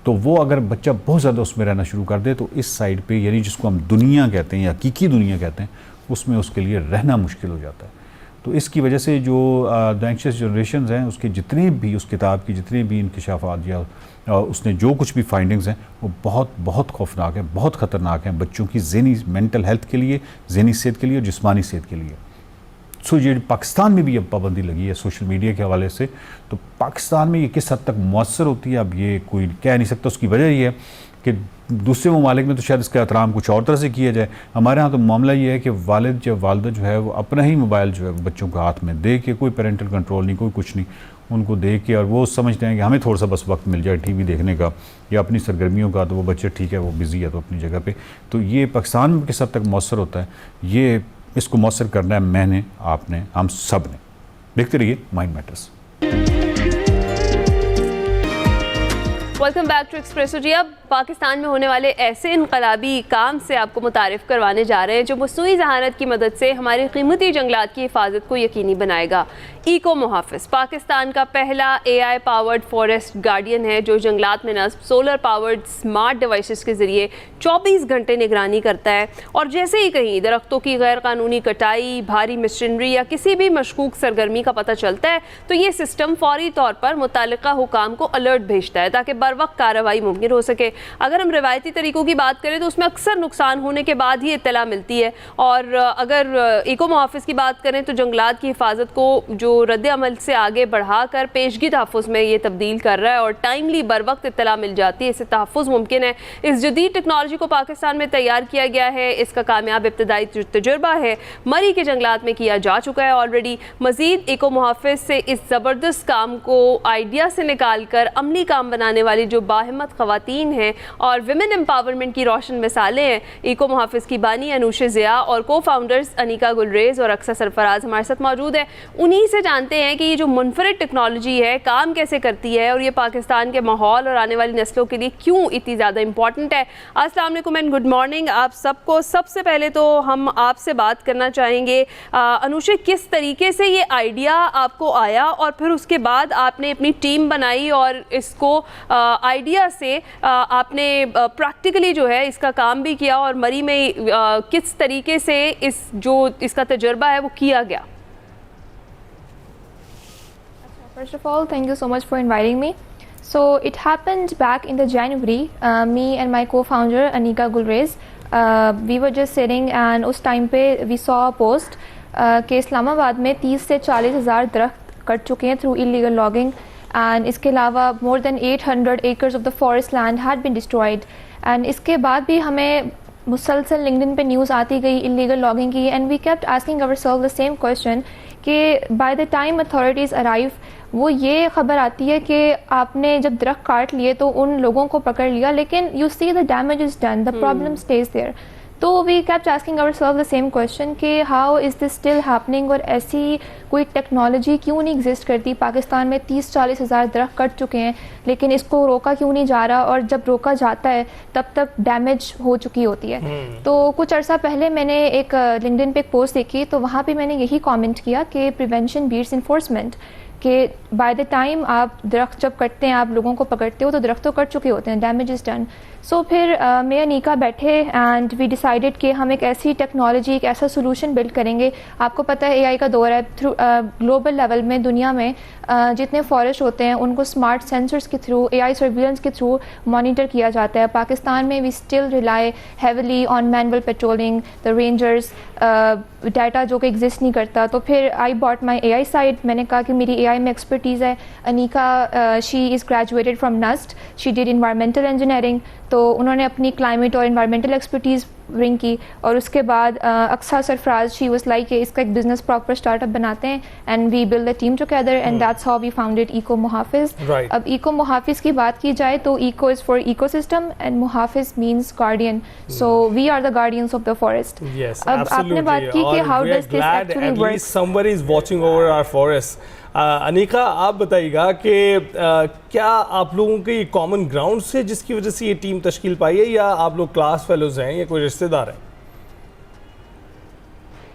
तो वो अगर बच्चा बहुत ज़्यादा उसमें रहना शुरू कर दे तो इस साइड पे यानी जिसको हम दुनिया कहते हैं या हकीकी दुनिया कहते हैं उसमें उसके लिए रहना मुश्किल हो जाता है। तो इसकी वजह से जो द एंग्शियस जनरेशंस हैं उसके जितने भी उस किताब की जितने भी इंकशाफात या उसने जो कुछ भी फाइंडिंग्स हैं वो बहुत बहुत खौफनाक हैं, बहुत ख़तरनाक हैं बच्चों की ज़हनी मेंटल हेल्थ के लिए, ज़हनी सेहत के लिए और जिस्मानी सेहत के लिए। सो ये पाकिस्तान में भी अब पाबंदी लगी है सोशल मीडिया के हवाले से, तो पाकिस्तान में ये किस हद तक मुअस्सर होती है अब ये कोई कह नहीं सकता। उसकी वजह ये है कि दूसरे ममालिक में तो शायद इसका एहतराम कुछ और तरह से किया जाए, हमारे यहाँ तो मामला ये है कि वालिद या वालदा जो है वो अपना ही मोबाइल जो है बच्चों के हाथ में दे के, कोई पेरेंटल कंट्रोल नहीं, कोई कुछ नहीं, उनको दे के, और वो समझते हैं कि हमें थोड़ा सा बस वक्त मिल जाए टीवी देखने का या अपनी सरगर्मियों का, तो वो बच्चे ठीक है वो बिज़ी है तो अपनी जगह पे। तो ये पाकिस्तान में किस हद तक मौसर होता है, ये इसको मौसर करना है मैंने, आपने, हम सब ने। देखते रहिए mind matters. Welcome back to Expresso. जी, अब पाकिस्तान में होने वाले ऐसे इनकलाबी काम से आपको मुतारिफ़ करवाने जा रहे हैं जो मसनूई ज़हानत की मदद से हमारे कीमती जंगलात की हिफाजत को यकीनी बनाएगा। इको मुहाफ़िज़ पाकिस्तान का पहला AI पावर्ड फॉरेस्ट गार्डियन है जो जंगलात में नस्ब सोलर पावर्ड स्मार्ट डिवाइसेस के ज़रिए 24 घंटे निगरानी करता है, और जैसे ही कहीं दरख्तों की गैर कानूनी कटाई, भारी मशीनरी या किसी भी मशकूक सरगर्मी का पता चलता है तो ये सिस्टम फौरी तौर पर मुतालिका हुकाम को अलर्ट भेजता है ताकि बर वक्त कार्रवाई मुमकिन हो सके। अगर हम रिवायती तरीक़ों की बात करें तो उसमें अक्सर नुकसान होने के बाद ही इत्तला मिलती है, और अगर इको मुहाफ़िज़ की बात करें तो जंगलात की हिफाजत को जो रद्द अमल से आगे बढ़ाकर पेशगी तहफ़्फ़ुज़ में ये तब्दील कर रहा है और टाइमली बर वक्त इत्तला मिल जाती है, इससे तहफ़्फ़ुज़ मुमकिन है। इस जदीद टेक्नोलॉजी को पाकिस्तान में तैयार किया गया है, इसका कामयाब इब्तदाई तजुर्बा है मरी के जंगलात में किया जा चुका है ऑलरेडी। मज़ीद इको मुहाफ़िज़ से इस ज़बरदस्त काम को आइडिया से निकाल कर अमली काम बनाने वाली जो बाहिम्मत ख़वातीन हैं और विमेन एम्पावरमेंट की रोशन मिसालें हैं, इको मुहाफ़िज़ की बानी अनूश ज़िया और को फाउंडर्स अनिका गुलरेज़ और अक्सर सरफराज हमारे साथ मौजूद है। उन्हीं से जानते हैं कि ये जो मुनफरिद टेक्नोलॉजी है काम कैसे करती है और ये पाकिस्तान के माहौल और आने वाली नस्लों के लिए क्यों इतनी ज़्यादा इंपॉर्टेंट है। अस्सलाम वालेकुम एंड गुड मॉर्निंग आप सबको। सबसे पहले तो हम आपसे बात करना चाहेंगे अनुशे, किस तरीके से ये आइडिया आपको आया और फिर उसके बाद आपने अपनी टीम बनाई और इसको आइडिया से आपने प्रैक्टिकली जो है इसका काम भी किया और मरी में किस तरीके से इसका तजुर्बा है वो किया गया। First of all, thank you so much for inviting me. So it happened back in the January. Me and my co-founder Anika Gulrez, we were just sitting and उस time पे we saw a post कि इस्लामाबाद में 30 से 40 हज़ार दरख्त cut चुके हैं through illegal logging, and इसके अलावा more than 800 acres of the forest land had been destroyed. And इसके बाद भी हमें मुसलसल लिंक्डइन पे न्यूज़ आती गई इलीगल लॉगिंग की, and we kept asking ourselves the same question कि by the time authorities arrive वो ये ख़बर आती है कि आपने जब दरख्त काट लिए तो उन लोगों को पकड़ लिया, लेकिन you see the damage is done, the problem stage there. तो we kept asking ourselves the same question कि how is this still happening, और ऐसी कोई टेक्नोलॉजी क्यों नहीं एग्जिस्ट करती। पाकिस्तान में 30-40 हज़ार दरख्त कट चुके हैं लेकिन इसको रोका क्यों नहीं जा रहा, और जब रोका जाता है तब तक डैमेज हो चुकी होती है। तो कुछ अर्सा पहले मैंने एक लिंक्डइन पे एक पोस्ट देखी, तो वहाँ पे मैंने यही कमेंट किया कि प्रिवेंशन बीट्स इन्फोर्समेंट, कि बाय द टाइम आप दरख्त जब कटते हैं, आप लोगों को पकड़ते हो तो दरख्त तो कट चुके होते हैं, डैमेज इज़ डन। सो फिर मैं अनिका बैठे एंड वी डिसाइडेड कि हम एक ऐसी टेक्नोलॉजी, एक ऐसा सोल्यूशन बिल्ड करेंगे। आपको पता है AI का दौर है, थ्रू ग्लोबल लेवल में दुनिया में जितने फॉरेस्ट होते हैं उनको स्मार्ट सेंसर्स के थ्रू, AI सर्विलेंस के थ्रू मॉनिटर किया जाता है। पाकिस्तान में we still rely heavily on manual patrolling, the rangers, data जो कि एग्जिस्ट नहीं करता। तो फिर I bought my AI side, मैंने कहा कि मेरी AI में एक्सपर्टीज़ है। Anika she is graduated from NUST, she did environmental engineering, तो उन्होंने अपनी क्लाइमेट और इन्वायरमेंटल एक्सपर्टीज़ ब्रिंग की, और उसके बाद Aqsa Sarfaraz she was like इसका एक बिजनेस प्रॉपर स्टार्टअप बनाते हैं, and we build the team together, and that's how we founded Eco Muhafiz. Right. अब इको मुहाफिज की बात की जाए तो eco is for ecosystem and मुहाफिज means guardian, so we are the guardians of the forest. Yes, अब आपने बात की कि और how we are does this glad actually at work. least somebody is watching over our forest. Anika, आप बताइएगा कि क्या आप लोगों के कॉमन ग्राउंड से जिसकी वजह से ये टीम तश्कील पाई है, या आप लोग क्लास फेलोज हैं या कोई रिश्तेदार हैं?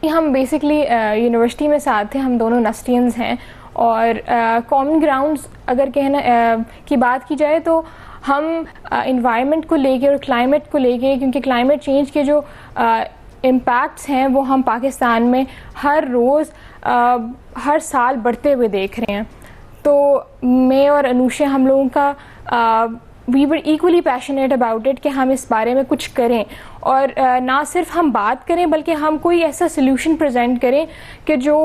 हम बेसिकली यूनिवर्सिटी में साथ थे, हम दोनों नस्टियंस हैं, और कॉमन ग्राउंड्स अगर कहना की बात की जाए तो हम इन्वायरमेंट को लेके और क्लाइमेट को लेके, क्योंकि क्लाइमेट चेंज के जो इम्पैक्ट्स हैं वो हम पाकिस्तान में हर रोज़ हर साल बढ़ते हुए देख रहे हैं। तो मैं और अनुषा हम लोगों का we were equally passionate about it कि हम इस बारे में कुछ करें, और ना सिर्फ हम बात करें बल्कि हम कोई ऐसा सोल्यूशन प्रेजेंट करें कि जो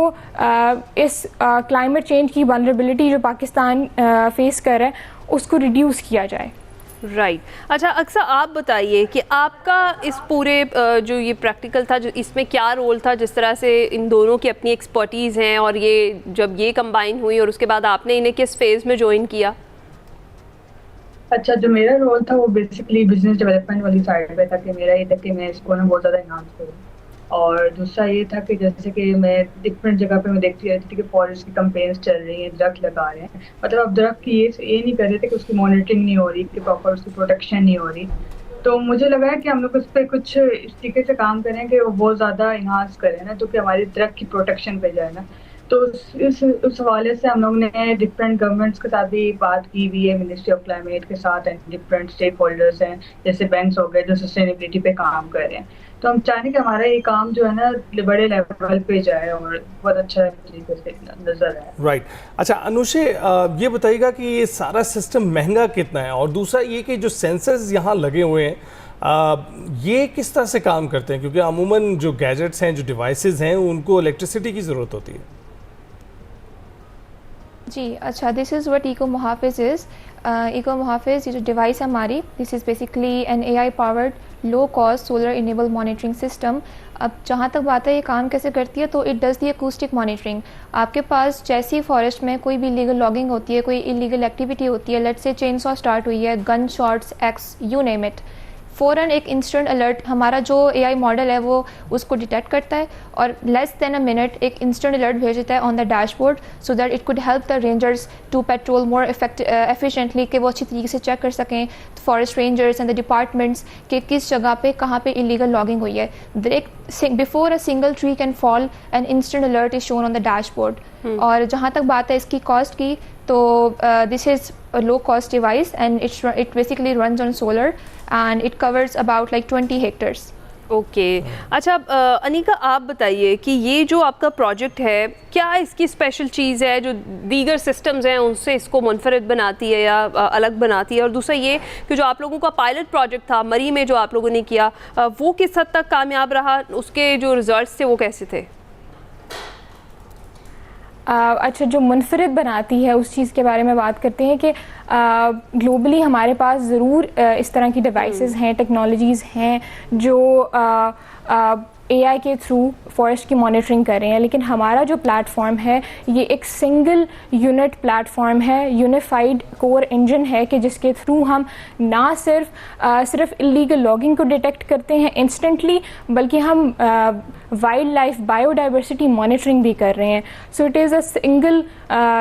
इस क्लाइमेट चेंज की वल्नरेबिलिटी जो पाकिस्तान फेस कर रहा है उसको रिड्यूस किया जाए। राइट अच्छा अक्सा, आप बताइए कि आपका इस पूरे जो ये प्रैक्टिकल था, जो इसमें क्या रोल था, जिस तरह से इन दोनों की अपनी एक्सपर्टीज़ हैं, और ये जब ये कंबाइन हुई और उसके बाद आपने इन्हें किस फेज़ में ज्वाइन किया? अच्छा, जो मेरा रोल था वो बेसिकली बिजनेस डेवलपमेंट वाली साइड पे था कि मेरा ये था कि मैं इसको ना बहुत ज़्यादा इन्हांस करूँ, और दूसरा ये था कि जैसे कि मैं डिफरेंट जगह पे मैं देखती रहती थी कि फॉरेस्ट की कंपेन्स चल रही हैं, दरख्त लगा रहे हैं, मतलब अब दरख्त की ये नहीं कर रहे थे कि उसकी मॉनिटरिंग नहीं हो रही, कि प्रॉपर उसकी प्रोटेक्शन नहीं हो रही। तो मुझे लगा है कि हम लोग उस पर कुछ इस तरीके से काम करें कि वो बहुत ज़्यादा इन्हांस करें ना, तो कि हमारी दरख्त की प्रोटेक्शन पे जाए ना। तो उस हवाले से हम लोग ने डिफरेंट गवर्नमेंट्स के साथ भी बात की हुई है, मिनिस्ट्री ऑफ क्लाइमेट के साथ एंड डिफरेंट स्टेक होल्डर्स हैं, जैसे बैंक्स हो गए जो सस्टेनेबिलिटी पे काम कर रहे हैं। तो हम चाहें कि हमारा ये काम जो है ना बड़े लेवल पे जाए और बहुत अच्छा तरीके से नजर आए। राइट अच्छा अनुषे, ये बताइएगा कि ये सारा सिस्टम महंगा कितना है, और दूसरा ये कि जो सेंसर्स यहाँ लगे हुए हैं ये किस तरह से काम करते हैं, क्योंकि अमूमन जो गैजेट्स हैं, जो डिवाइसेस हैं, उनको इलेक्ट्रिसिटी की ज़रूरत होती है। जी अच्छा, this is what Eco Muhafiz is. Eco Muhafiz ये जो डिवाइस है हमारी, this is basically an AI powered low cost solar enable monitoring system. अब जहाँ तक बात है ये काम कैसे करती है, तो it does the acoustic monitoring. आपके पास जैसी फॉरेस्ट में कोई भी इलीगल लॉगिंग होती है, कोई इलीगल एक्टिविटी होती है, let's say chain saw start हुई है, gun shots, x, you name it, फ़ौरन एक इंस्टेंट अलर्ट हमारा जो AI मॉडल है वो उसको डिटेक्ट करता है, और लेस देन अ मिनट एक इंस्टेंट अलर्ट भेज देता है on the dashboard, so that it could help the rangers to patrol more efficiently, कि वो अच्छी तरीके से चेक कर सकें forest rangers and the departments कि किस जगह पे कहाँ पे इलीगल लॉगिंग हुई है। Before a single tree can fall an instant alert is shown on the dashboard. और जहाँ तक बात है इसकी कॉस्ट की, तो this is a low cost device and it basically runs on solar and it covers about like 20 hectares. Okay अच्छा अनिका, आप बताइए कि ये जो आपका प्रोजेक्ट है, क्या इसकी स्पेशल चीज़ है जो दीगर सिस्टम्स हैं उनसे इसको मुनफरद बनाती है या अलग बनाती है? और दूसरा ये कि जो आप लोगों का पायलट प्रोजेक्ट था मरी में जो आप लोगों ने किया, वो किस हद तक कामयाब रहा, उसके जो रिजल्ट्स थे वो कैसे थे? अच्छा, जो मुनफरद बनाती है उस चीज़ के बारे में बात करते हैं कि ग्लोबली हमारे पास ज़रूर इस तरह की डिवाइसेस हैं, टेक्नोलॉजीज़ हैं जो AI के थ्रू फॉरेस्ट की मॉनिटरिंग कर रहे हैं, लेकिन हमारा जो प्लेटफॉर्म है ये एक सिंगल यूनिट प्लेटफॉर्म है, यूनिफाइड कोर इंजन है, कि जिसके थ्रू हम ना सिर्फ इलीगल लॉगिंग को डिटेक्ट करते हैं इंस्टेंटली, बल्कि हम वाइल्ड लाइफ बायोडाइवर्सिटी मॉनिटरिंग भी कर रहे हैं। So it is a single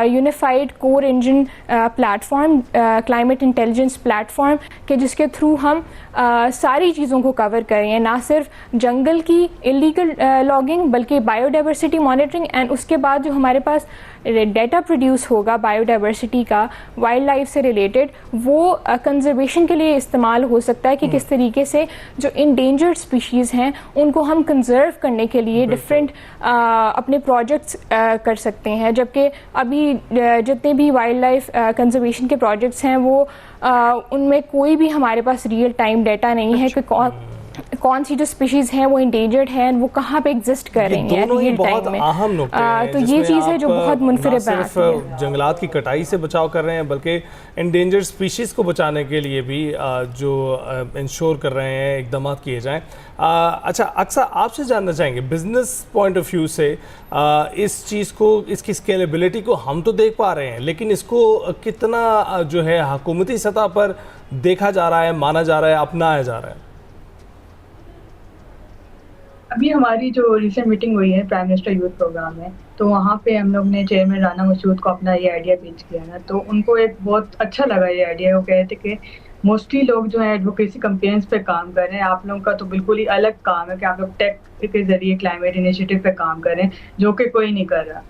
unified core engine platform, climate intelligence platform, के जिसके थ्रू हम सारी चीज़ों को कवर कर रहे हैं, ना सिर्फ जंगल की इलीगल लॉगिंग बल्कि बायोडाइवर्सिटी मॉनिटरिंग, एंड उसके बाद जो हमारे पास डेटा प्रोड्यूस होगा बायोडाइवर्सिटी का वाइल्ड लाइफ से रिलेटेड, वो कंजर्वेशन के लिए इस्तेमाल हो सकता है कि किस तरीके से जो इंडेंजर्ड स्पीशीज़ हैं उनको हम कंजर्व करने के लिए डिफरेंट अपने प्रोजेक्ट्स कर सकते हैं। जबकि अभी जितने भी वाइल्ड लाइफ कंजर्वेशन के प्रोजेक्ट्स हैं वो उनमें कोई भी हमारे पास रियल टाइम डेटा नहीं है कि कौन सी जो स्पीशीज़ हैं वो इंडेंजर्ड हैं, वो कहाँ पे एग्जिस्ट कर रही हैं दोनों ही रियल बहुत टाइम में। अहम नुकते हैं तो ये जिसमें चीज़ है जो आप बहुत ना मुनफरिद सिर्फ बनाती है। जंगलात की कटाई से बचाव कर रहे हैं बल्कि इंडेंजर्ड स्पीशीज़ को बचाने के लिए भी जो इंश्योर कर रहे हैं इकदाम किए जाएं। अच्छा अक्सर आपसे जानना चाहेंगे बिजनेस पॉइंट ऑफ व्यू से इस चीज़ को, इसकी स्केलेबिलिटी को हम तो देख पा रहे हैं, लेकिन इसको कितना जो है हुकूमती सतह पर देखा जा रहा है, माना जा रहा है, अपनाया जा रहा है? अभी हमारी जो रिसेंट मीटिंग हुई है प्राइम मिनिस्टर यूथ प्रोग्राम में, तो वहाँ पे हम लोग ने चेयरमैन राना मसूद को अपना ये आइडिया पेश किया ना, तो उनको एक बहुत अच्छा लगा ये आइडिया। वो कह रहे थे कि मोस्टली लोग जो है एडवोकेसी कैंपेन्स पे काम कर रहे हैं, आप लोगों का तो बिल्कुल ही अलग काम है कि आप लोग टेक के जरिए क्लाइमेट इनिशिएटिव पे काम कर रहे हैं, जो कि कोई नहीं कर रहा।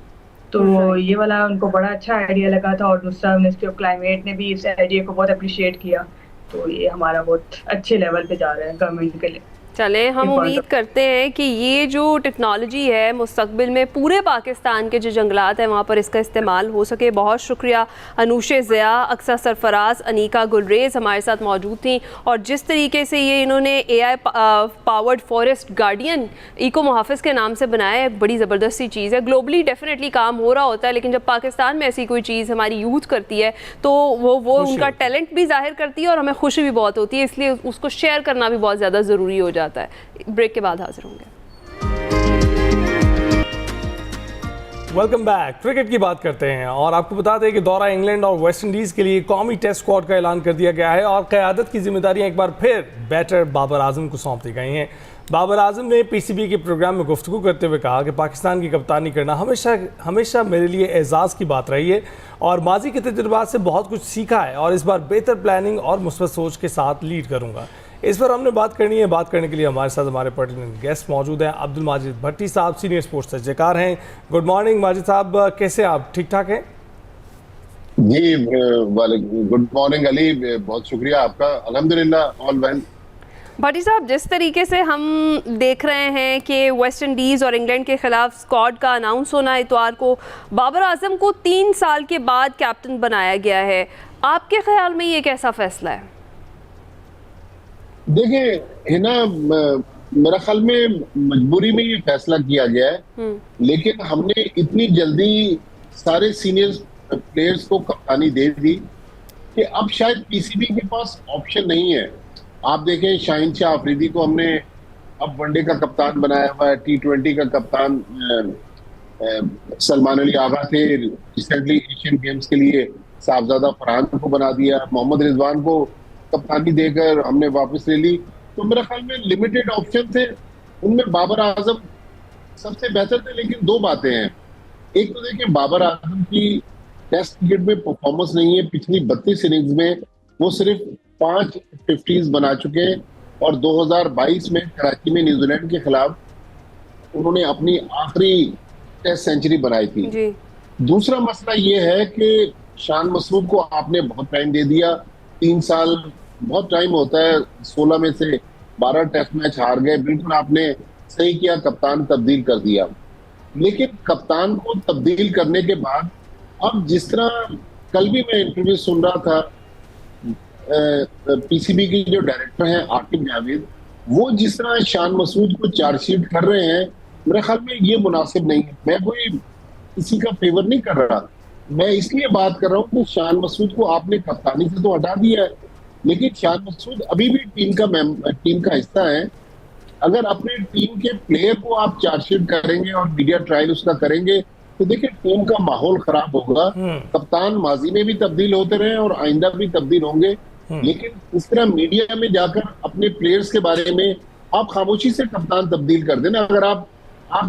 तो ये वाला उनको बड़ा अच्छा आइडिया लगा था, और दूसरा मिनिस्ट्री ऑफ क्लाइमेट ने भी इस आइडिया को बहुत अप्रिशिएट किया। तो ये हमारा बहुत अच्छे लेवल पे जा रहा है गवर्नमेंट के लिए। चले हम उम्मीद करते हैं कि ये जो टेक्नोलॉजी है मुस्तकबिल में पूरे पाकिस्तान के जो जंगलात हैं वहाँ पर इसका इस्तेमाल हो सके। बहुत शुक्रिया अनुशे ज़िया, अक्सा सरफराज, अनीका गुलरेज हमारे साथ मौजूद थी, और जिस तरीके से ये इन्होंने AI powered forest guardian Eco Muhafiz के नाम से बनाया है, बड़ी ज़बरदस्त सी चीज़ है। ग्लोबली डेफिनेटली काम हो रहा होता है, लेकिन जब पाकिस्तान में ऐसी कोई चीज़ हमारी यूथ करती है तो वो उनका टैलेंट भी जाहिर करती है और हमें खुशी भी बहुत होती है, इसलिए उसको शेयर करना भी बहुत ज़्यादा ज़रूरी हो जाता है। ब्रेक के बाद हाजिर होंगे। Welcome back. क्रिकेट की बात करते हैं और आपको बता दें कि दौरा इंग्लैंड और वेस्ट इंडीज़ के लिए कौमी टेस्ट स्क्वाड का ऐलान कर दिया गया है और क़यादत की जिम्मेदारियां एक बार फिर बैटर बाबर आजम को सौंप दी गई हैं। बाबर आजम ने PCB के प्रोग्राम में गुफ्तगू करते हुए कहा कि पाकिस्तान की कप्तानी करना हमेशा मेरे लिए एजाज़ की बात रही है और माजी के तजुर्बात से बहुत कुछ सीखा है और इस बार बेहतर प्लानिंग और मुस्बत सोच के साथ लीड करूँगा। इस पर हमने बात करनी है। बात करने के लिए हमारे साथ हमारे पर्टिकुलर गेस्ट मौजूद हैं। अब्दुल माजिद भट्टी साहब सीनियर स्पोर्ट्स सज्जकार हैं। गुड मॉर्निंग माजिद साहब, कैसे आप? ठीक ठाक हैं जी? गुड मॉर्निंग अली, बहुत शुक्रिया आपका। अल्हम्दुलिल्लाह ऑल वेल। भट्टी साहब, जिस तरीके से हम देख रहे हैं कि वेस्ट इंडीज़ और इंग्लैंड के खिलाफ स्क्वाड का अनाउंस होना इतवार को, बाबर आजम को 3 साल के बाद कैप्टन बनाया गया है, आपके ख्याल में ये कैसा फैसला है? देखिए है ना, मेरा ख्याल में मजबूरी में ये फैसला किया गया है, लेकिन हमने इतनी जल्दी सारे सीनियर प्लेयर्स को कप्तानी दे दी कि अब शायद PCB के पास ऑप्शन नहीं है। आप देखें शाहीन शाह अफरीदी को हमने अब वनडे का कप्तान बनाया हुआ है, T20 का कप्तान सलमान अली आगा थे, रिसेंटली एशियन गेम्स के लिए साहबजादा फरहान को बना दिया, मोहम्मद रिजवान को कप्तानी देकर हमने वापस ले ली। तो मेरे ख्याल में लिमिटेड ऑप्शन थे, उनमें बाबर आजम सबसे बेहतर थे। लेकिन 2 बातें हैं। एक तो देखिए बाबर आजम की टेस्ट क्रिकेट में परफॉर्मेंस नहीं है। पिछली 32 इनिंग्स में वो सिर्फ 5 50s बना चुके हैं और 2022 में कराची में न्यूजीलैंड के खिलाफ उन्होंने अपनी आखिरी टेस्ट सेंचुरी बनाई थी। जी। दूसरा मसला ये है कि शान मसूद को आपने बहुत टाइम दे दिया। 3 साल बहुत टाइम होता है। 16 में से 12 टेस्ट मैच हार गए। बिल्कुल आपने सही किया, कप्तान तब्दील कर दिया। लेकिन कप्तान को तब्दील करने के बाद अब जिस तरह कल भी मैं इंटरव्यू सुन रहा था, PCB के जो डायरेक्टर हैं आकिब जावेद, वो जिस तरह शान मसूद को चार्जशीट कर रहे हैं, मेरे ख्याल में ये मुनासिब नहीं है। मैं कोई किसी का फेवर नहीं कर रहा, मैं इसलिए बात कर रहा हूँ कि शान मसूद को आपने कप्तानी से तो हटा दिया है, लेकिन शान मसूद अभी भी टीम का हिस्सा है। अगर अपने टीम के प्लेयर को आप चार्जशीट करेंगे और मीडिया ट्रायल उसका करेंगे तो देखिए टीम का माहौल खराब होगा। कप्तान माजी में भी तब्दील होते रहे और आइंदा भी तब्दील होंगे, लेकिन इस तरह मीडिया में जाकर अपने प्लेयर्स के बारे में आप खामोशी से कप्तान तब्दील कर देना। अगर आप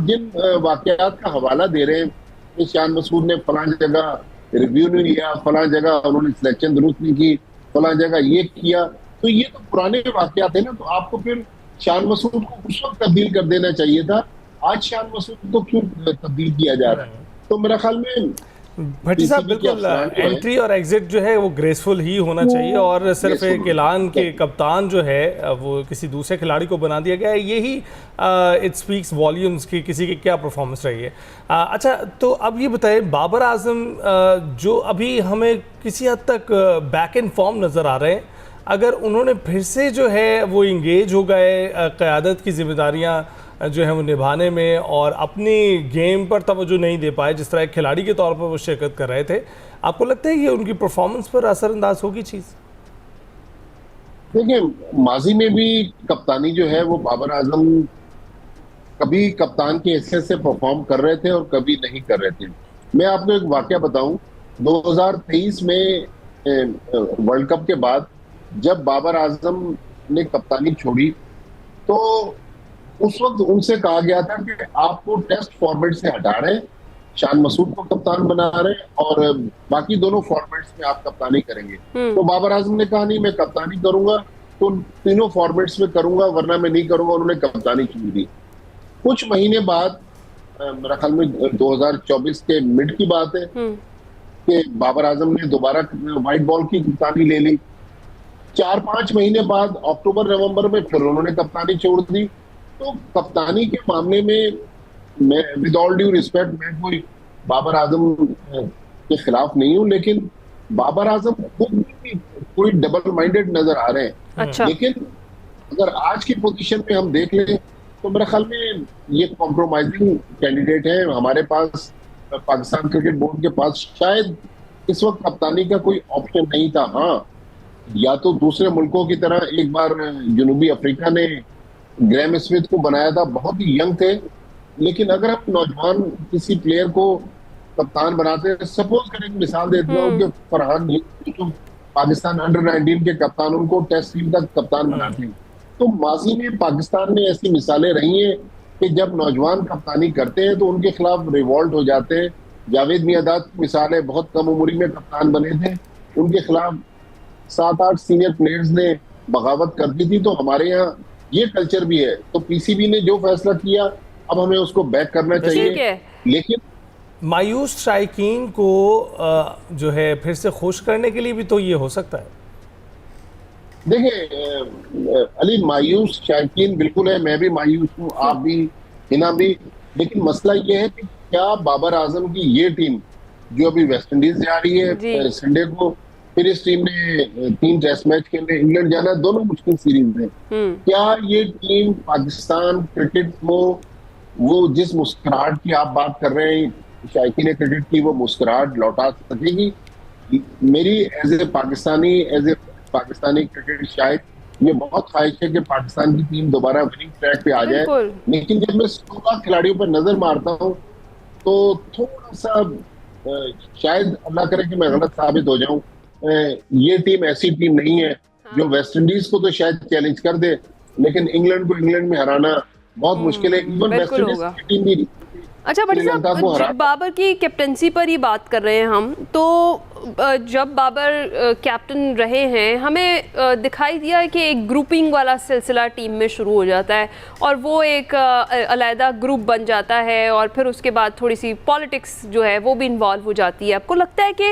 जिन वाकयात का हवाला दे रहे हैं कि शान मसूद ने फलां जगह रिव्यू नहीं लिया, फलां जगह उन्होंने सिलेक्शन दुरुस्त नहीं की, फलां जगह ये किया, तो ये तो पुराने वाकयात है ना। तो आपको फिर शान मसूद को उस वक्त तब्दील कर देना चाहिए था। आज शान मसूद को क्यों तब्दील किया जा रहा है? तो मेरा ख्याल में भट्टी साहब बिल्कुल एंट्री और एग्जिट जो है वो ग्रेसफुल ही होना चाहिए और सिर्फ एक ऐलान के कप्तान जो है वो किसी दूसरे खिलाड़ी को बना दिया गया है, यही इट स्पीक्स वॉल्यूम्स की किसी की क्या परफॉर्मेंस रही है। अच्छा, तो अब ये बताएं, बाबर आजम जो अभी हमें किसी हद तक बैक इन फॉर्म नज़र आ रहे हैं, अगर उन्होंने फिर से जो है वो इंगेज हो गए क़यादत की जिम्मेदारियां जो है वो निभाने में और अपनी गेम पर तवज्जो नहीं दे पाए जिस तरह एक खिलाड़ी के तौर पर वो शिरकत कर रहे थे, आपको लगता है ये उनकी परफॉर्मेंस पर असरअंदाज होगी चीज़? देखिए, माजी में भी कप्तानी जो है वो बाबर आजम कभी कप्तान की हैसियत से परफॉर्म कर रहे थे और कभी नहीं कर रहे थे। मैं आपको एक वाकया बताऊं, 2023 में वर्ल्ड कप के बाद जब बाबर आजम ने कप्तानी छोड़ी तो उस वक्त उनसे कहा गया था कि आपको टेस्ट फॉर्मेट से हटा रहे हैं, शान मसूद को कप्तान बना रहे हैं और बाकी दोनों फॉर्मेट्स में आप कप्तानी करेंगे। तो बाबर आजम ने कहा नहीं, मैं कप्तानी करूंगा तो तीनों फॉर्मेट्स में करूंगा, वरना मैं नहीं करूंगा। उन्होंने कप्तानी चुन ली। कुछ महीने बाद, मेरा ख्याल में 2024 के मिड की बात है, कि बाबर आजम ने दोबारा व्हाइट बॉल की कप्तानी ले ली। 4-5 महीने बाद अक्टूबर नवंबर में फिर उन्होंने कप्तानी छोड़ दी। तो कप्तानी के मामले में मैं विद ऑल ड्यू रिस्पेक्ट, मैं कोई बाबर आजम के खिलाफ नहीं हूं, लेकिन बाबर आजम खुद भी कोई डबल माइंडेड नजर आ रहे हैं। अच्छा। लेकिन अगर आज की पोजीशन में हम देख लें तो मेरे ख्याल में ये कॉम्प्रोमाइजिंग कैंडिडेट है। हमारे पास, पाकिस्तान क्रिकेट बोर्ड के पास शायद इस वक्त कप्तानी का कोई ऑप्शन नहीं था। हाँ, या तो दूसरे मुल्कों की तरह एक बार जनूबी अफ्रीका ने ग्रैम स्मिथ को बनाया था, बहुत ही यंग थे, लेकिन अगर हम नौजवान किसी प्लेयर को कप्तान बनाते हैं, सपोज करें, मिसाल देता हूँ कि फरहान तो पाकिस्तान अंडर-19 के कप्तान, उनको टेस्ट टीम तक कप्तान बनाते हैं। तो माजी में पाकिस्तान में ऐसी मिसालें रही हैं कि जब नौजवान कप्तानी करते हैं तो उनके खिलाफ रिवॉल्ट हो जाते हैं। जावेद मियांदाद की मिसाल है, बहुत कम उम्र में कप्तान बने थे, उनके खिलाफ 7-8 सीनियर प्लेयर्स ने बगावत कर दी थी। तो हमारे यहाँ ये कल्चर भी है। तो पीसीबी ने जो फैसला किया अब हमें उसको बैक करना चाहिए। लेकिन मायूस शायकीन को जो है फिर से खुश करने के लिए भी तो ये हो सकता है। देखिए अली, मायूस शायकीन बिल्कुल है, मैं भी मायूस हूँ, आप भी, हिना भी। लेकिन मसला ये है कि क्या बाबर आजम की ये टीम जो अभी वेस्ट इंडीज जा रही है संडे को, फिर इस टीम ने 3 टेस्ट मैच खेलने इंग्लैंड जाना, दोनों मुश्किल सीरीज है, क्या ये टीम पाकिस्तान क्रिकेट को वो जिस मुस्कुराहट की आप बात कर रहे हैं शायकीन क्रिकेट की, वो मुस्कुराहट लौटा सकेगी? मेरी एज ए पाकिस्तानी क्रिकेट शायद ये बहुत ख्वाहिश है कि पाकिस्तान की टीम दोबारा विनिंग ट्रैक पे आ जाए। लेकिन जब मैं 16 खिलाड़ियों पर नजर मारता हूँ तो थोड़ा सा शायद अल्लाह करे कि मैं गलत साबित हो जाऊं, ये टीम ऐसी टीम नहीं है जो वेस्ट इंडीज को तो शायद चैलेंज कर दे, लेकिन इंग्लैंड को इंग्लैंड में हराना बहुत मुश्किल है। इवन वेस्ट इंडीज की टीम भी। अच्छा भट्टी साहब, बाबर की कैप्टनसी पर ही बात कर रहे हैं हम, तो जब बाबर कैप्टन रहे हैं हमें दिखाई दिया है कि एक ग्रुपिंग वाला सिलसिला टीम में शुरू हो जाता है और वो एक अलहदा ग्रुप बन जाता है और फिर उसके बाद थोड़ी सी पॉलिटिक्स जो है वो भी इन्वॉल्व हो जाती है। आपको लगता है कि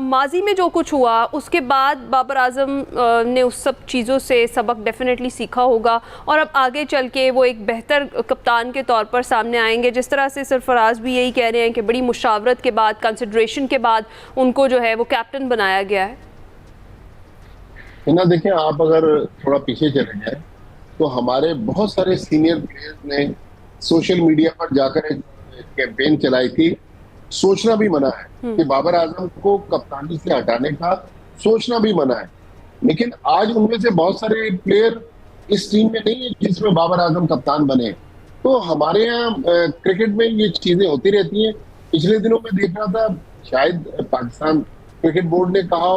माजी में जो कुछ हुआ उसके बाद बाबर आजम ने उस सब चीज़ों से सबक डेफिनेटली सीखा होगा और अब आगे चल के वो एक बेहतर कप्तान के तौर पर सामने आएंगे? जिस तरह से सरफराज भी यही कह रहे हैं कि बड़ी मुशावरत के बाद, कंसिडरेशन के बाद उनको जो है वो कैप्टन बनाया गया है। ना देखिए, आप अगर थोड़ा पीछे चले जाए तो हमारे बहुत सारे सीनियर प्लेयर्स ने सोशल मीडिया पर जाकर एक कैंपेन चलाई थी, सोचना भी मना है, कि बाबर आजम को कप्तानी से हटाने का सोचना भी मना है। लेकिन आज उनमें से बहुत सारे प्लेयर इस टीम में नहीं है जिसमें बाबर आजम कप्तान बने। तो हमारे यहाँ क्रिकेट में ये चीजें होती रहती हैं। पिछले दिनों में देख रहा था, शायद पाकिस्तान क्रिकेट बोर्ड ने कहा,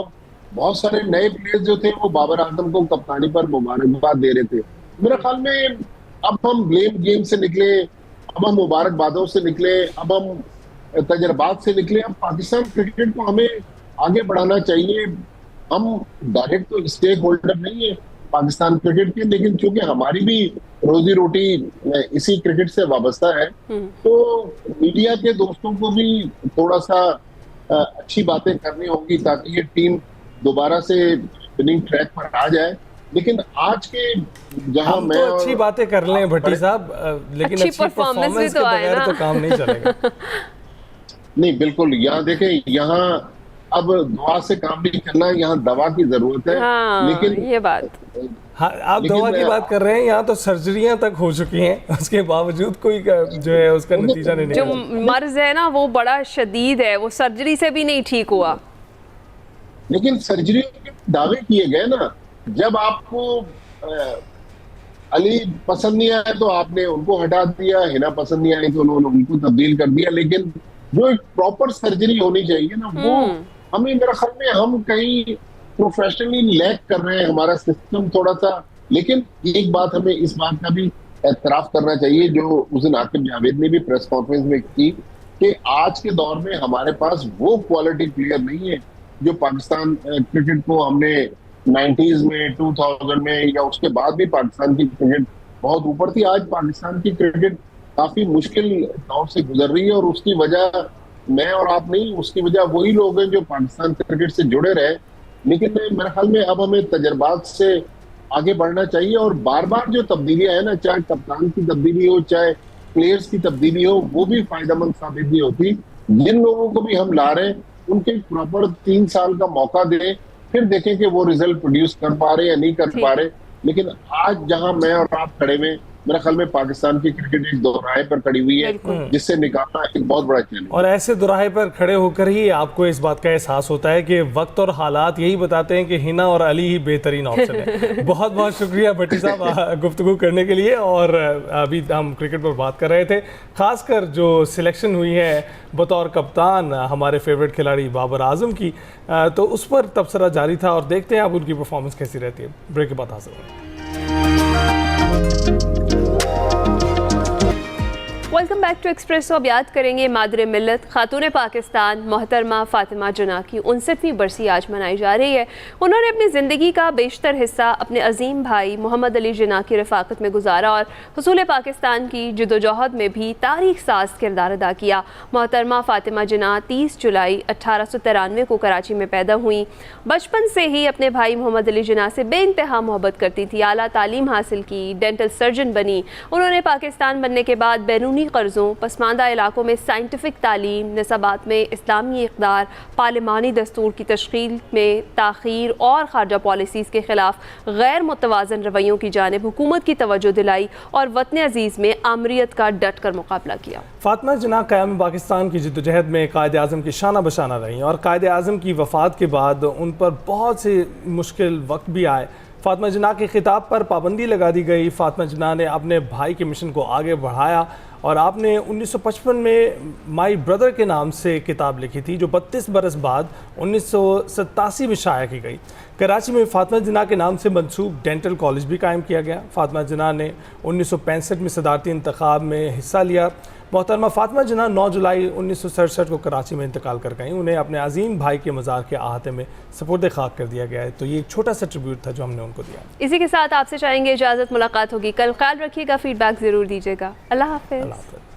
बहुत सारे नए प्लेयर्स जो थे वो बाबर आजम को कप्तानी पर मुबारकबाद दे रहे थे। मेरे ख्याल में अब हम ब्लेम गेम से निकले, अब हम मुबारकबादों से निकले, अब हम तजर्बात से निकले। अब पाकिस्तान क्रिकेट को हमें आगे बढ़ाना चाहिए। हम डायरेक्ट तो स्टेक होल्डर नहीं है पाकिस्तान क्रिकेट की, लेकिन चूंकि हमारी भी रोजी रोटी इसी क्रिकेट से वाबस्ता है, तो मीडिया के दोस्तों को भी थोड़ा सा अच्छी बातें करनी होंगी ताकि ये टीम दोबारा से विनिंग ट्रैक पर आ जाए। लेकिन आज के जहां मैं तो अच्छी बातें कर लें भट्टी साहब, लेकिन अच्छी परफॉर्मेंस के बगैर तो काम नहीं चलेगा। नहीं, बिल्कुल। यहाँ देखें, यहाँ अब दुआ से काम नहीं चलना, यहाँ दवा की जरूरत है। हाँ, लेकिन ये बात हाँ, आप दवा की बात कर रहे हैं, यहाँ तो सर्जरियां तक हो चुकी हैं, उसके बावजूद कोई जो है उसका नतीजा नहीं जो निकला। मर्ज है ना वो बड़ा शदीद है, वो सर्जरी से भी नहीं ठीक हुआ। लेकिन सर्जरी के दावे किए गए ना, जब आपको अली पसंद नहीं आया तो आपने उनको हटा दिया, हिना पसंद नहीं आई तो उन्होंने उनको तब्दील कर दिया। लेकिन जो एक प्रॉपर सर्जरी होनी चाहिए ना, वो हमें, मेरा ख्याल में हम कहीं प्रोफेशनली लैक कर रहे हैं, हमारा सिस्टम थोड़ा सा। लेकिन एक बात हमें इस बात का भी एतराफ करना चाहिए, जो उस दिन आकिब जावेद ने भी प्रेस कॉन्फ्रेंस में की, कि आज के दौर में हमारे पास वो क्वालिटी प्लेयर नहीं है जो पाकिस्तान क्रिकेट को हमने 90s में, 2000 में या उसके बाद भी पाकिस्तान की क्रिकेट बहुत ऊपर थी। आज पाकिस्तान की क्रिकेट काफी मुश्किल दौर से गुजर रही है, और उसकी वजह मैं और आप नहीं, उसकी वजह वही लोग हैं जो पाकिस्तान क्रिकेट से जुड़े रहे। लेकिन मेरे ख्याल में अब हमें तजर्बात से आगे बढ़ना चाहिए, और बार बार जो तब्दीलियां है ना, चाहे कप्तान की तब्दीली हो, चाहे प्लेयर्स की तब्दीली हो, वो भी फायदेमंद साबित नहीं होती। जिन लोगों को भी हम ला रहे हैं उनके प्रॉपर 3 साल का मौका दें, फिर देखें कि वो रिजल्ट प्रोड्यूस कर पा रहे या नहीं कर पा रहे। लेकिन आज जहां मैं और आप खड़े में, मेरे ख्याल में पाकिस्तान की क्रिकेट एक दोराहे पर खड़ी हुई है, जिससे निकालना एक बहुत बड़ा चैलेंज। और ऐसे दोराहे पर खड़े होकर ही आपको इस बात का एहसास होता है कि वक्त और हालात यही बताते हैं कि हिना और अली ही बेहतरीन ऑप्शन है। बहुत बहुत शुक्रिया भट्टी साहब गुफ्तगू करने के लिए। और अभी हम क्रिकेट पर बात कर रहे थे, खासकर जो सिलेक्शन हुई है बतौर कप्तान हमारे फेवरेट खिलाड़ी बाबर आजम की, तो उस पर तबसरा जारी था, और देखते हैं अब उनकी परफॉर्मेंस कैसी रहती है। ब्रेक के बाद हासिल है। Welcome back to Expresso. अब याद करेंगे मादरे मिल्लत खातून पाकिस्तान मोहतरमा फातिमा जिन्ना की 59वीं बरसी आज मनाई जा रही है। उन्होंने अपनी ज़िंदगी का बेशतर हिस्सा अपने अजीम भाई मोहम्मद अली जिन्ना की रफ़ाकत में गुजारा, और हुसूल पाकिस्तान की जदोजहद में भी तारीख साज किरदार अदा किया। मोहतरमा फातिमा जिन्ना 30 जुलाई 1893 को कराची में पैदा हुई। बचपन से ही अपने भाई मोहम्मद अली जिन्ना से बेइंतहा मोहब्बत करती थी। आला तालीम हासिल की, डेंटल सर्जन बनी। उन्होंने पाकिस्तान बनने के बाद बैरूनी कर्ज़ों, पसमानदा इलाकों में साइंटिफिक तालीम, नस्बात में इस्लामी इक़दार, पार्लिमानी दस्तूर की तश्कील में ताख़ीर और खारजा पॉलिसीज़ के ख़िलाफ़ गैर मुतवाज़न रवैयों की जानिब हुकूमत की तवज्जो दिलाई, और वतन अजीज़ में आमरीत का डट कर मुकाबला किया। फातिमा जिन्ना क़याम पाकिस्तान की जद्दोजहद में कायद आज़म की शाना बशाना रहीं, और कायद आज़म की वफ़ात के बाद उन पर बहुत से मुश्किल वक्त भी आए। फातिमा जिन्ना के खिताब पर पाबंदी लगा दी गई। फातिमा जिन्ना ने अपने भाई के मिशन को आगे बढ़ाया, और आपने 1955 में माई ब्रदर के नाम से किताब लिखी थी, जो 32 बरस बाद 1987 में शाया की गई। कराची में फातिमा जिन्ना के नाम से मंसूब डेंटल कॉलेज भी कायम किया गया। फातिमा जिन्ना ने 1965 में सदारती इंतखाब में हिस्सा लिया। मोहतरमा फातिमा जिन्ना 9 जुलाई 1967 को कराची में इंतकाल कर गई। उन्हें अपने अजीम भाई के मज़ार के अहाते में सपुर्द खाक कर दिया गया है। तो ये एक छोटा सा ट्रिब्यूट था जो हमने उनको दिया। इसी के साथ आपसे चाहेंगे इजाज़त, मुलाकात होगी कल। ख्याल रखिएगा, फीडबैक ज़रूर दीजिएगा। अल्लाह हाफ़िज़।